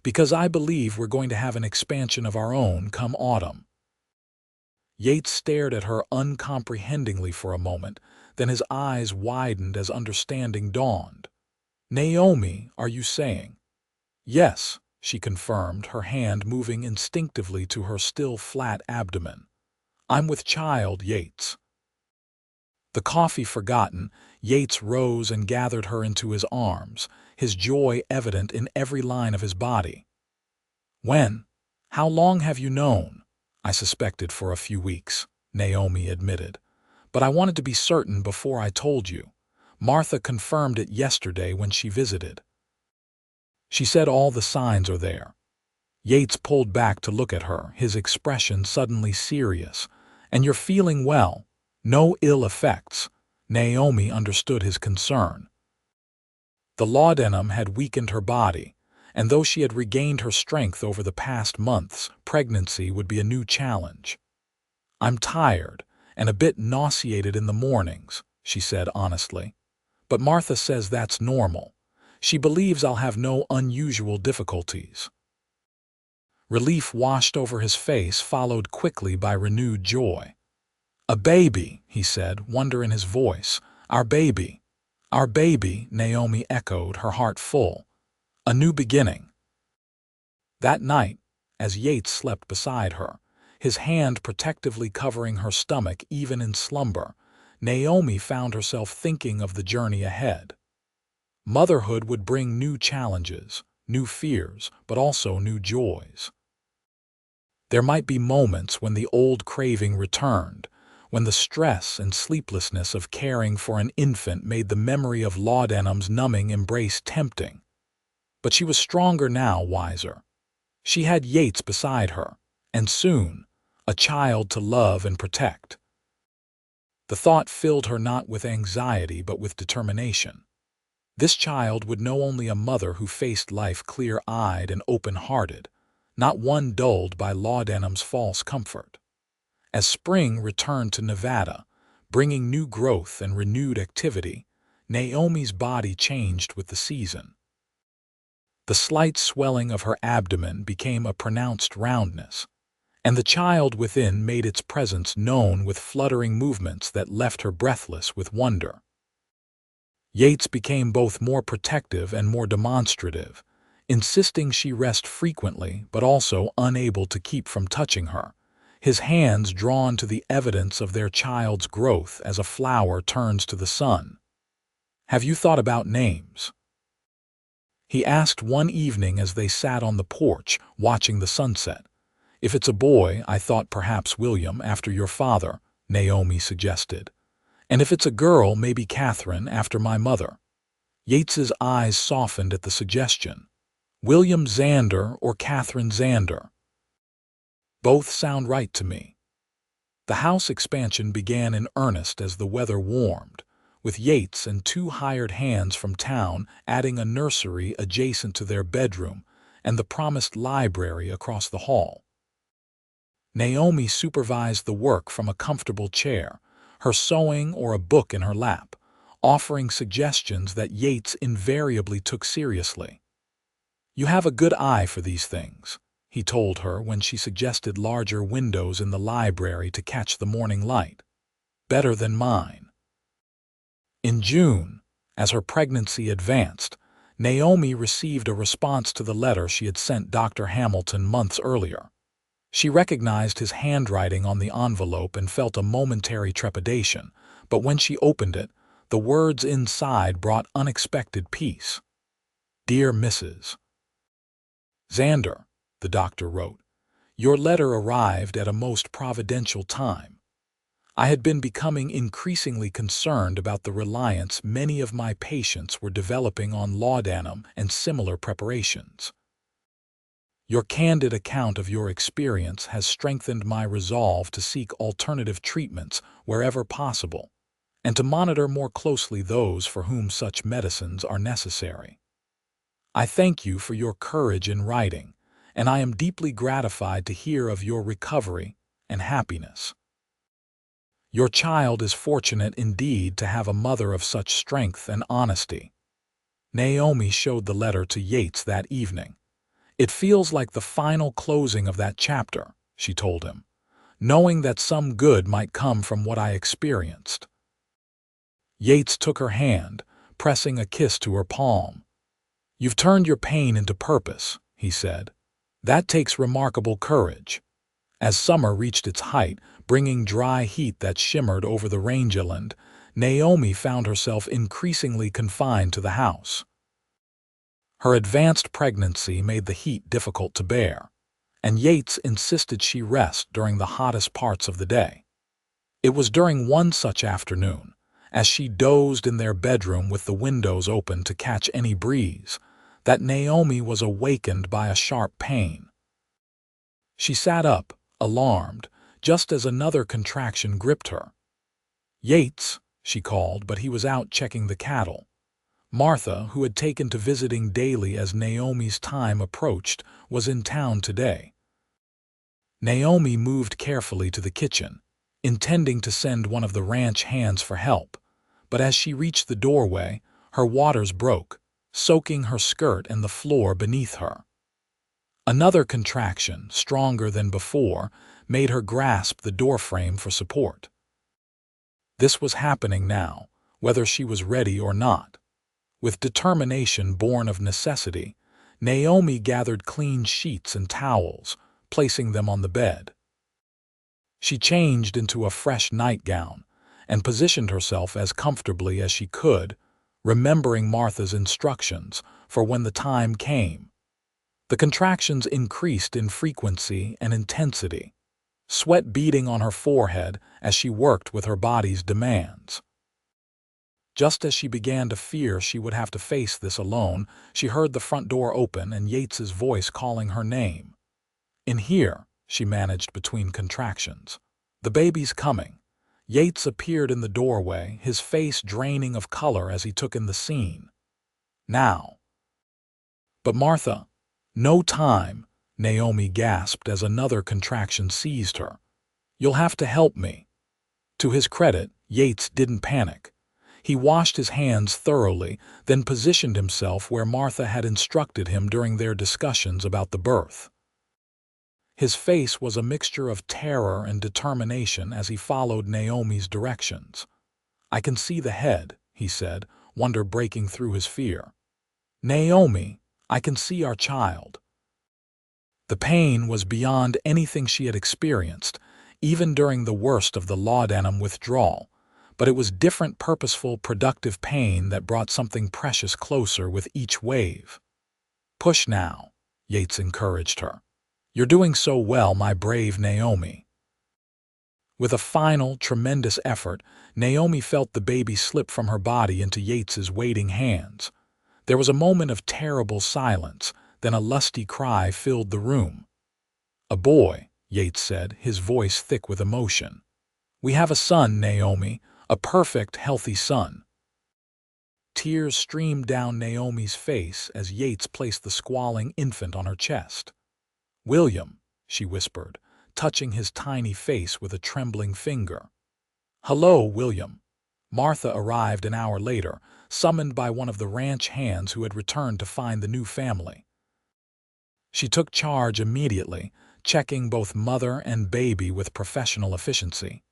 "Because I believe we're going to have an expansion of our own come autumn." Yates stared at her uncomprehendingly for a moment, then his eyes widened as understanding dawned. "Naomi, are you saying?" "Yes," she confirmed, her hand moving instinctively to her still flat abdomen. "I'm with child, Yates." The coffee forgotten, Yates rose and gathered her into his arms, his joy evident in every line of his body. "When? How long have you known?" "I suspected for a few weeks," Naomi admitted. "But I wanted to be certain before I told you. Martha confirmed it yesterday when she visited. She said all the signs are there." Yates pulled back to look at her, his expression suddenly serious. "And you're feeling well? No ill effects?" Naomi understood his concern. The laudanum had weakened her body, and though she had regained her strength over the past months, pregnancy would be a new challenge. "I'm tired and a bit nauseated in the mornings," she said honestly. "But Martha says that's normal. She believes I'll have no unusual difficulties." Relief washed over his face, followed quickly by renewed joy. "A baby," he said, wonder in his voice. "Our baby." "Our baby," Naomi echoed, her heart full. "A new beginning." That night, as Yates slept beside her, his hand protectively covering her stomach even in slumber, Naomi found herself thinking of the journey ahead. Motherhood would bring new challenges, new fears, but also new joys. There might be moments when the old craving returned, when the stress and sleeplessness of caring for an infant made the memory of Laudanum's numbing embrace tempting. But she was stronger now, wiser. She had Yates beside her, and soon, a child to love and protect. The thought filled her not with anxiety but with determination. This child would know only a mother who faced life clear-eyed and open-hearted, not one dulled by Laudanum's false comfort. As spring returned to Nevada, bringing new growth and renewed activity, Naomi's body changed with the season. The slight swelling of her abdomen became a pronounced roundness, and the child within made its presence known with fluttering movements that left her breathless with wonder. Yates became both more protective and more demonstrative, insisting she rest frequently but also unable to keep from touching her, his hands drawn to the evidence of their child's growth as a flower turns to the sun. "Have you thought about names?" he asked one evening as they sat on the porch watching the sunset. "If it's a boy, I thought perhaps William, after your father," Naomi suggested. "And if it's a girl, maybe Catherine, after my mother." Yates's eyes softened at the suggestion. "William Xander or Catherine Xander. Both sound right to me." The house expansion began in earnest as the weather warmed, with Yates and 2 hired hands from town adding a nursery adjacent to their bedroom and the promised library across the hall. Naomi supervised the work from a comfortable chair, her sewing or a book in her lap, offering suggestions that Yates invariably took seriously. "You have a good eye for these things," he told her when she suggested larger windows in the library to catch the morning light. "Better than mine." In June, as her pregnancy advanced, Naomi received a response to the letter she had sent Dr. Hamilton months earlier. She recognized his handwriting on the envelope and felt a momentary trepidation, but when she opened it, the words inside brought unexpected peace. "Dear Mrs. Xander," the doctor wrote, "your letter arrived at a most providential time. I had been becoming increasingly concerned about the reliance many of my patients were developing on laudanum and similar preparations. Your candid account of your experience has strengthened my resolve to seek alternative treatments wherever possible, and to monitor more closely those for whom such medicines are necessary. I thank you for your courage in writing, and I am deeply gratified to hear of your recovery and happiness. Your child is fortunate indeed to have a mother of such strength and honesty." Naomi showed the letter to Yates that evening. "It feels like the final closing of that chapter," she told him, "knowing that some good might come from what I experienced." Yates took her hand, pressing a kiss to her palm. "You've turned your pain into purpose," he said. "That takes remarkable courage." As summer reached its height, bringing dry heat that shimmered over the rangeland, Naomi found herself increasingly confined to the house. Her advanced pregnancy made the heat difficult to bear, and Yates insisted she rest during the hottest parts of the day. It was during one such afternoon, as she dozed in their bedroom with the windows open to catch any breeze, that Naomi was awakened by a sharp pain. She sat up, alarmed, just as another contraction gripped her. "Yates," she called, but he was out checking the cattle. Martha, who had taken to visiting daily as Naomi's time approached, was in town today. Naomi moved carefully to the kitchen, intending to send one of the ranch hands for help, but as she reached the doorway, her waters broke, soaking her skirt and the floor beneath her. Another contraction, stronger than before, made her grasp the doorframe for support. This was happening now, whether she was ready or not. With determination born of necessity, Naomi gathered clean sheets and towels, placing them on the bed. She changed into a fresh nightgown and positioned herself as comfortably as she could, remembering Martha's instructions for when the time came. The contractions increased in frequency and intensity, sweat beading on her forehead as she worked with her body's demands. Just as she began to fear she would have to face this alone, she heard the front door open and Yates's voice calling her name. "In here," she managed between contractions. "The baby's coming." Yates appeared in the doorway, his face draining of color as he took in the scene. "Now." "But Martha—" "No time," Naomi gasped as another contraction seized her. "You'll have to help me." To his credit, Yates didn't panic. He washed his hands thoroughly, then positioned himself where Martha had instructed him during their discussions about the birth. His face was a mixture of terror and determination as he followed Naomi's directions. "I can see the head," he said, wonder breaking through his fear. "Naomi, I can see our child." The pain was beyond anything she had experienced, even during the worst of the Laudanum withdrawal, but it was different, purposeful, productive pain that brought something precious closer with each wave. "Push now," Yates encouraged her. "You're doing so well, my brave Naomi." With a final, tremendous effort, Naomi felt the baby slip from her body into Yates's waiting hands. There was a moment of terrible silence, then a lusty cry filled the room. "A boy," Yates said, his voice thick with emotion. "We have a son, Naomi, a perfect, healthy son." Tears streamed down Naomi's face as Yates placed the squalling infant on her chest. "William," she whispered, touching his tiny face with a trembling finger. "Hello, William." Martha arrived an hour later, summoned by one of the ranch hands who had returned to find the new family. She took charge immediately, checking both mother and baby with professional efficiency.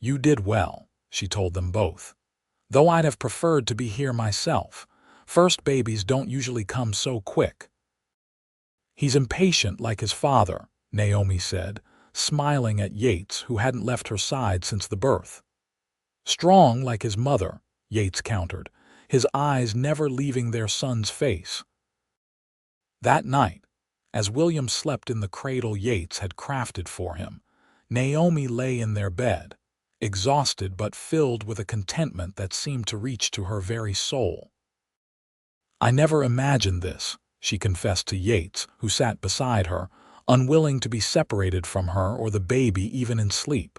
"You did well," she told them both. "Though I'd have preferred to be here myself. First babies don't usually come so quick." "He's impatient like his father," Naomi said, smiling at Yates, who hadn't left her side since the birth. "Strong like his mother," Yates countered, his eyes never leaving their son's face. That night, as William slept in the cradle Yates had crafted for him, Naomi lay in their bed, exhausted but filled with a contentment that seemed to reach to her very soul. "I never imagined this," she confessed to Yates, who sat beside her, unwilling to be separated from her or the baby even in sleep.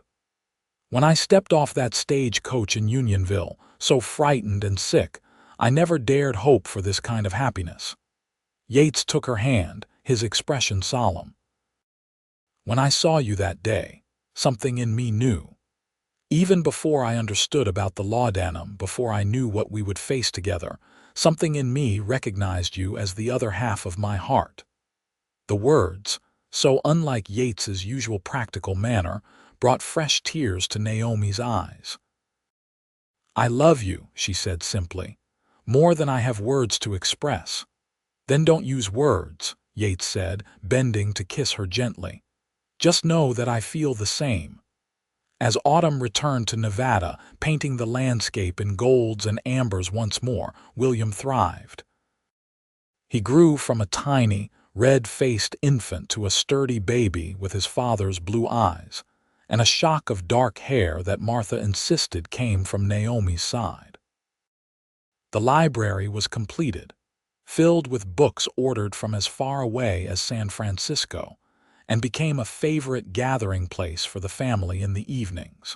"When I stepped off that stagecoach in Unionville, so frightened and sick, I never dared hope for this kind of happiness." Yates took her hand, his expression solemn. "When I saw you that day, something in me knew. Even before I understood about the Laudanum, before I knew what we would face together, something in me recognized you as the other half of my heart." The words, so unlike Yates's usual practical manner, brought fresh tears to Naomi's eyes. "I love you," she said simply, "more than I have words to express." "Then don't use words," Yates said, bending to kiss her gently. "Just know that I feel the same." As autumn returned to Nevada, painting the landscape in golds and ambers once more, William thrived. He grew from a tiny, red-faced infant to a sturdy baby with his father's blue eyes, and a shock of dark hair that Martha insisted came from Naomi's side. The library was completed, filled with books ordered from as far away as San Francisco, and became a favorite gathering place for the family in the evenings.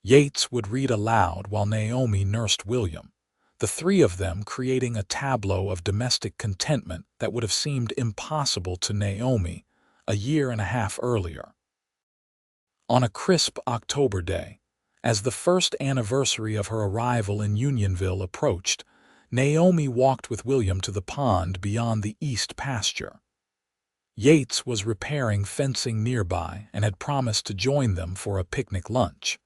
Yates would read aloud while Naomi nursed William, the three of them creating a tableau of domestic contentment that would have seemed impossible to Naomi a year and a half earlier. On a crisp October day, as the first anniversary of her arrival in Unionville approached, Naomi walked with William to the pond beyond the east pasture. Yates was repairing fencing nearby and had promised to join them for a picnic lunch.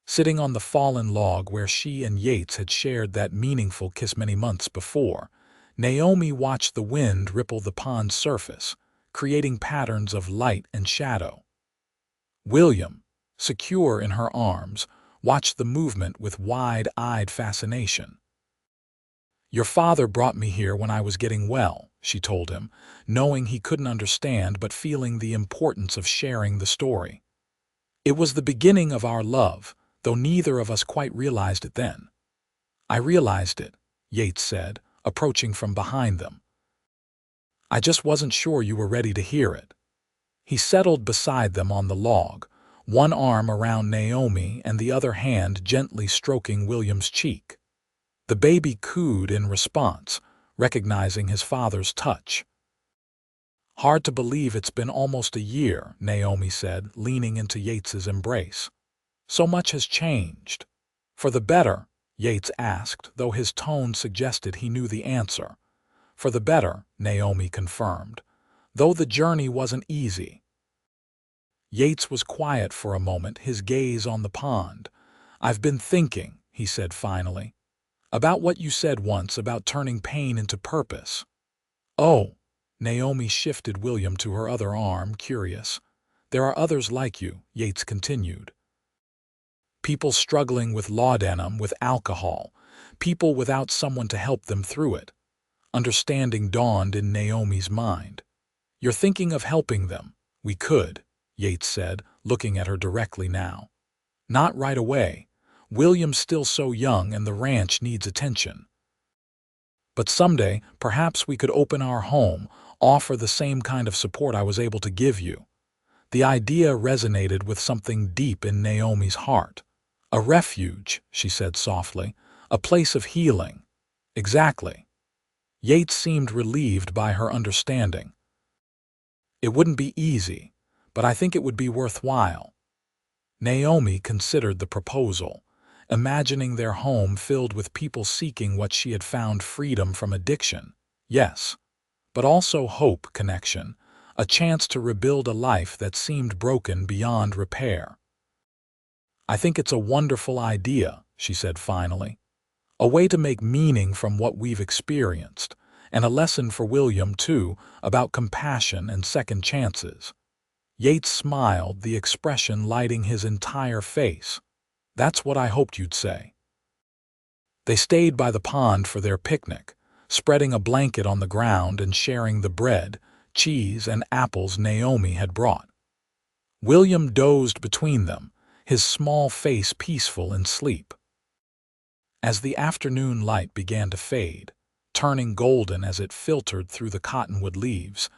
Sitting on the fallen log where she and Yates had shared that meaningful kiss many months before, Naomi watched the wind ripple the pond's surface, creating patterns of light and shadow. William, secure in her arms, watched the movement with wide-eyed fascination. "Your father brought me here when I was getting well," she told him, knowing he couldn't understand but feeling the importance of sharing the story. "It was the beginning of our love, though neither of us quite realized it then." "I realized it," Yates said, approaching from behind them. "I just wasn't sure you were ready to hear it." He settled beside them on the log, one arm around Naomi and the other hand gently stroking William's cheek. The baby cooed in response, recognizing his father's touch. "Hard to believe it's been almost a year," Naomi said, leaning into Yates's embrace. "So much has changed." "For the better?" Yates asked, though his tone suggested he knew the answer. "For the better," Naomi confirmed, "though the journey wasn't easy." Yates was quiet for a moment, his gaze on the pond. "I've been thinking," he said finally, "about what you said once about turning pain into purpose." "Oh," Naomi shifted William to her other arm, curious. "There are others like you," Yates continued. "People struggling with laudanum, with alcohol, people without someone to help them through it." Understanding dawned in Naomi's mind. "You're thinking of helping them." "We could," Yates said, looking at her directly now. "Not right away. William's still so young and the ranch needs attention. But someday, perhaps we could open our home, offer the same kind of support I was able to give you." The idea resonated with something deep in Naomi's heart. "A refuge," she said softly, "a place of healing." "Exactly." Yates seemed relieved by her understanding. "It wouldn't be easy, but I think it would be worthwhile." Naomi considered the proposal, imagining their home filled with people seeking what she had found: freedom from addiction, yes, but also hope, connection, a chance to rebuild a life that seemed broken beyond repair. "I think it's a wonderful idea," she said finally. "A way to make meaning from what we've experienced, and a lesson for William, too, about compassion and second chances." Yates smiled, the expression lighting his entire face. "That's what I hoped you'd say." They stayed by the pond for their picnic, spreading a blanket on the ground and sharing the bread, cheese, and apples Naomi had brought. William dozed between them, his small face peaceful in sleep. As the afternoon light began to fade, turning golden as it filtered through the cottonwood leaves,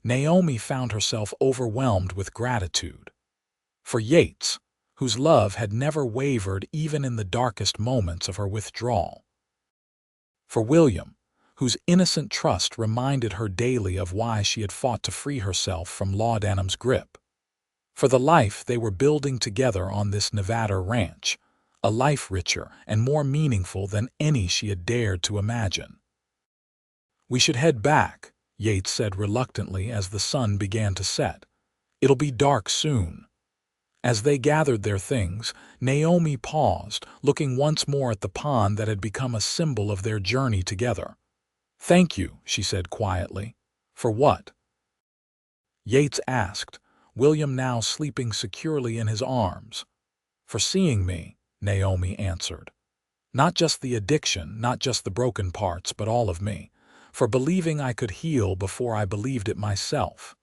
Naomi found herself overwhelmed with gratitude. For Yates, whose love had never wavered even in the darkest moments of her withdrawal. For William, whose innocent trust reminded her daily of why she had fought to free herself from laudanum's grip. For the life they were building together on this Nevada ranch, a life richer and more meaningful than any she had dared to imagine. "We should head back," Yates said reluctantly as the sun began to set. "It'll be dark soon." As they gathered their things, Naomi paused, looking once more at the pond that had become a symbol of their journey together. "Thank you," she said quietly. "For what?" Yates asked, William now sleeping securely in his arms. "For seeing me," Naomi answered. "Not just the addiction, not just the broken parts, but all of me. For believing I could heal before I believed it myself."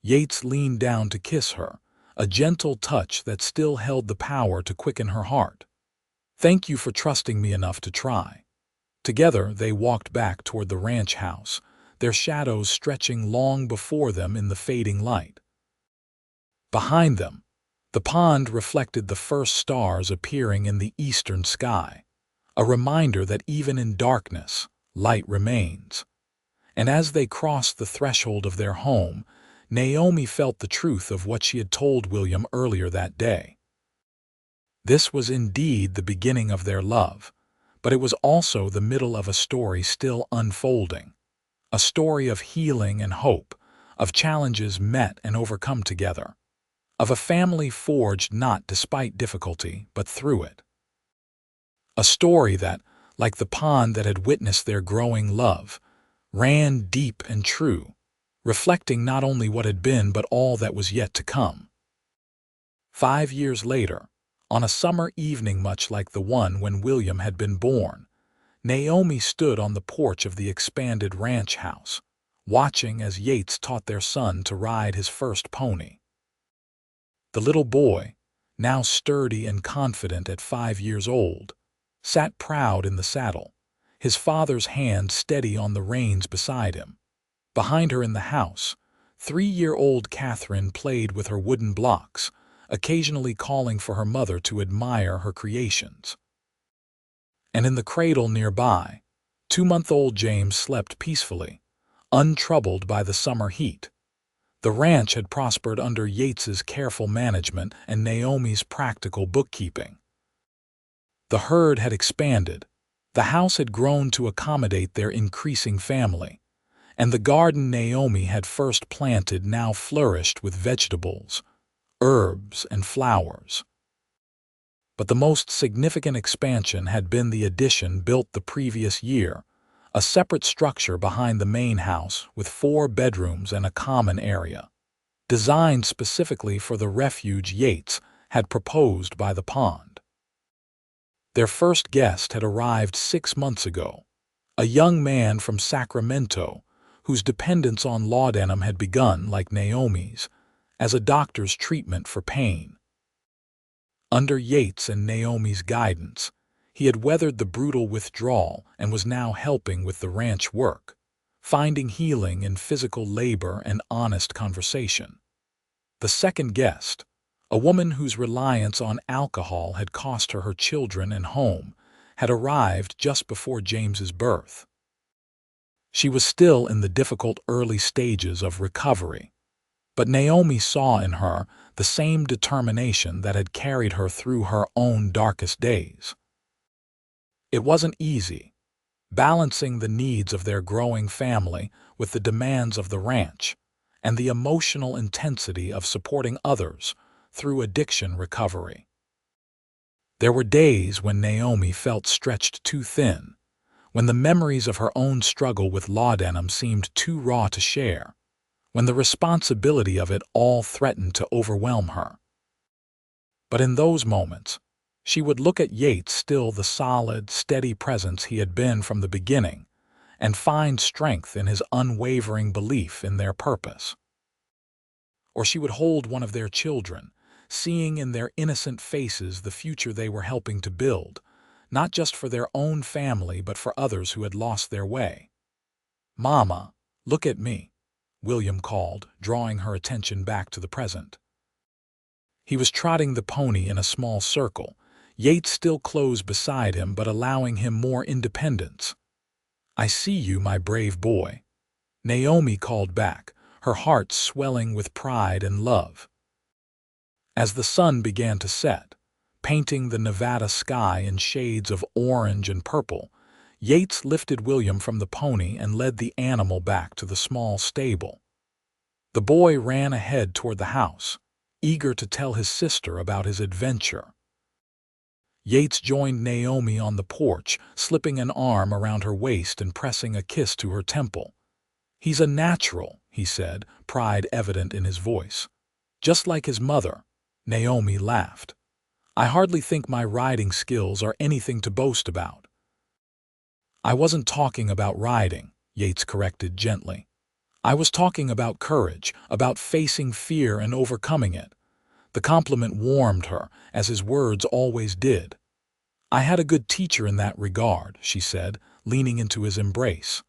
Yates leaned down to kiss her, a gentle touch that still held the power to quicken her heart. "Thank you for trusting me enough to try." Together they walked back toward the ranch house, their shadows stretching long before them in the fading light. Behind them, the pond reflected the first stars appearing in the eastern sky, a reminder that even in darkness, light remains. And as they crossed the threshold of their home, Naomi felt the truth of what she had told William earlier that day. This was indeed the beginning of their love, but it was also the middle of a story still unfolding, a story of healing and hope, of challenges met and overcome together, of a family forged not despite difficulty, but through it. A story that, like the pond that had witnessed their growing love, ran deep and true, reflecting not only what had been but all that was yet to come. 5 years later, on a summer evening much like the one when William had been born, Naomi stood on the porch of the expanded ranch house, watching as Yates taught their son to ride his first pony. The little boy, now sturdy and confident at 5 years old, sat proud in the saddle, his father's hand steady on the reins beside him. Behind her in the house, 3-year-old Catherine played with her wooden blocks, occasionally calling for her mother to admire her creations. And in the cradle nearby, 2-month-old James slept peacefully, untroubled by the summer heat. The ranch had prospered under Yates's careful management and Naomi's practical bookkeeping. The herd had expanded, the house had grown to accommodate their increasing family, and the garden Naomi had first planted now flourished with vegetables, herbs, and flowers. But the most significant expansion had been the addition built the previous year, a separate structure behind the main house with 4 bedrooms and a common area, designed specifically for the refuge Yates had proposed by the pond. Their first guest had arrived 6 months ago, a young man from Sacramento whose dependence on laudanum had begun, like Naomi's, as a doctor's treatment for pain. Under Yates and Naomi's guidance, he had weathered the brutal withdrawal and was now helping with the ranch work, finding healing in physical labor and honest conversation. The second guest, a woman whose reliance on alcohol had cost her children and home, had arrived just before James's birth. She was still in the difficult early stages of recovery, but Naomi saw in her the same determination that had carried her through her own darkest days. It wasn't easy, balancing the needs of their growing family with the demands of the ranch and the emotional intensity of supporting others through addiction recovery. There were days when Naomi felt stretched too thin, when the memories of her own struggle with laudanum seemed too raw to share, when the responsibility of it all threatened to overwhelm her. But in those moments, she would look at Yates, still the solid, steady presence he had been from the beginning, and find strength in his unwavering belief in their purpose. Or she would hold one of their children, seeing in their innocent faces the future they were helping to build, not just for their own family but for others who had lost their way. "Mama, look at me," William called, drawing her attention back to the present. He was trotting the pony in a small circle, Yates still close beside him but allowing him more independence. "I see you, my brave boy," Naomi called back, her heart swelling with pride and love. As the sun began to set, painting the Nevada sky in shades of orange and purple, Yates lifted William from the pony and led the animal back to the small stable. The boy ran ahead toward the house, eager to tell his sister about his adventure. Yates joined Naomi on the porch, slipping an arm around her waist and pressing a kiss to her temple. "He's a natural," he said, pride evident in his voice. "Just like his mother." Naomi laughed. "I hardly think my riding skills are anything to boast about." "I wasn't talking about riding," Yates corrected gently. "I was talking about courage, about facing fear and overcoming it." The compliment warmed her, as his words always did. "I had a good teacher in that regard," she said, leaning into his embrace.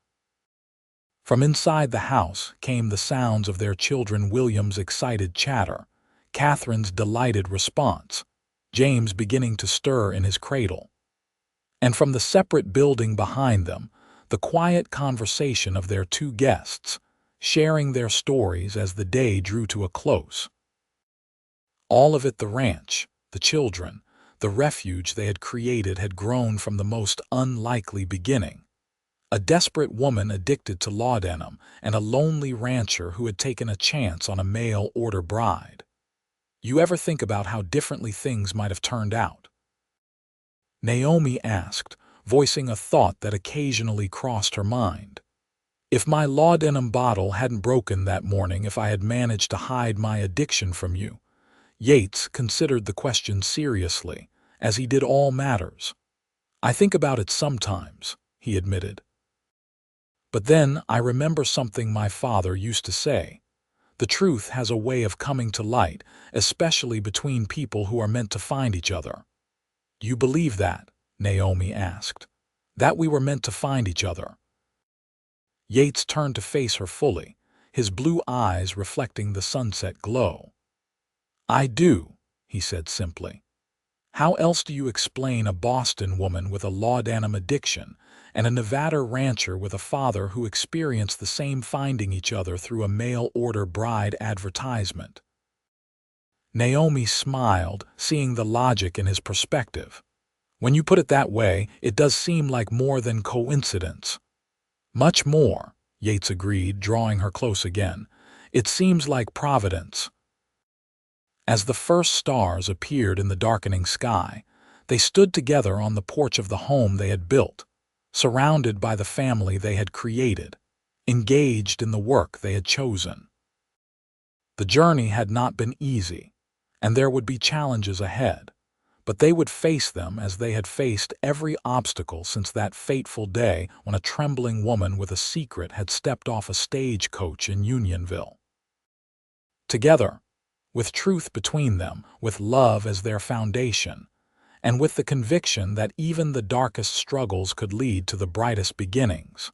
From inside the house came the sounds of their children, William's excited chatter, Catherine's delighted response, James beginning to stir in his cradle. And from the separate building behind them, the quiet conversation of their 2 guests, sharing their stories as the day drew to a close. All of it, the ranch, the children, the refuge they had created, had grown from the most unlikely beginning. A desperate woman addicted to laudanum and a lonely rancher who had taken a chance on a mail-order bride. You ever think about how differently things might have turned out? Naomi asked, voicing a thought that occasionally crossed her mind. If my laudanum bottle hadn't broken that morning, if I had managed to hide my addiction from you. Yates considered the question seriously, as he did all matters. I think about it sometimes, he admitted. But then I remember something my father used to say. The truth has a way of coming to light, especially between people who are meant to find each other. You believe that? Naomi asked. That we were meant to find each other? Yates turned to face her fully, his blue eyes reflecting the sunset glow. I do, he said simply. How else do you explain a Boston woman with a laudanum addiction and a Nevada rancher with a father who experienced the same, finding each other through a mail-order bride advertisement? Naomi smiled, seeing the logic in his perspective. When you put it that way, it does seem like more than coincidence. Much more, Yates agreed, drawing her close again. It seems like providence. As the first stars appeared in the darkening sky, they stood together on the porch of the home they had built, surrounded by the family they had created, engaged in the work they had chosen. The journey had not been easy, and there would be challenges ahead, but they would face them as they had faced every obstacle since that fateful day when a trembling woman with a secret had stepped off a stagecoach in Unionville. Together, with truth between them, with love as their foundation, and with the conviction that even the darkest struggles could lead to the brightest beginnings.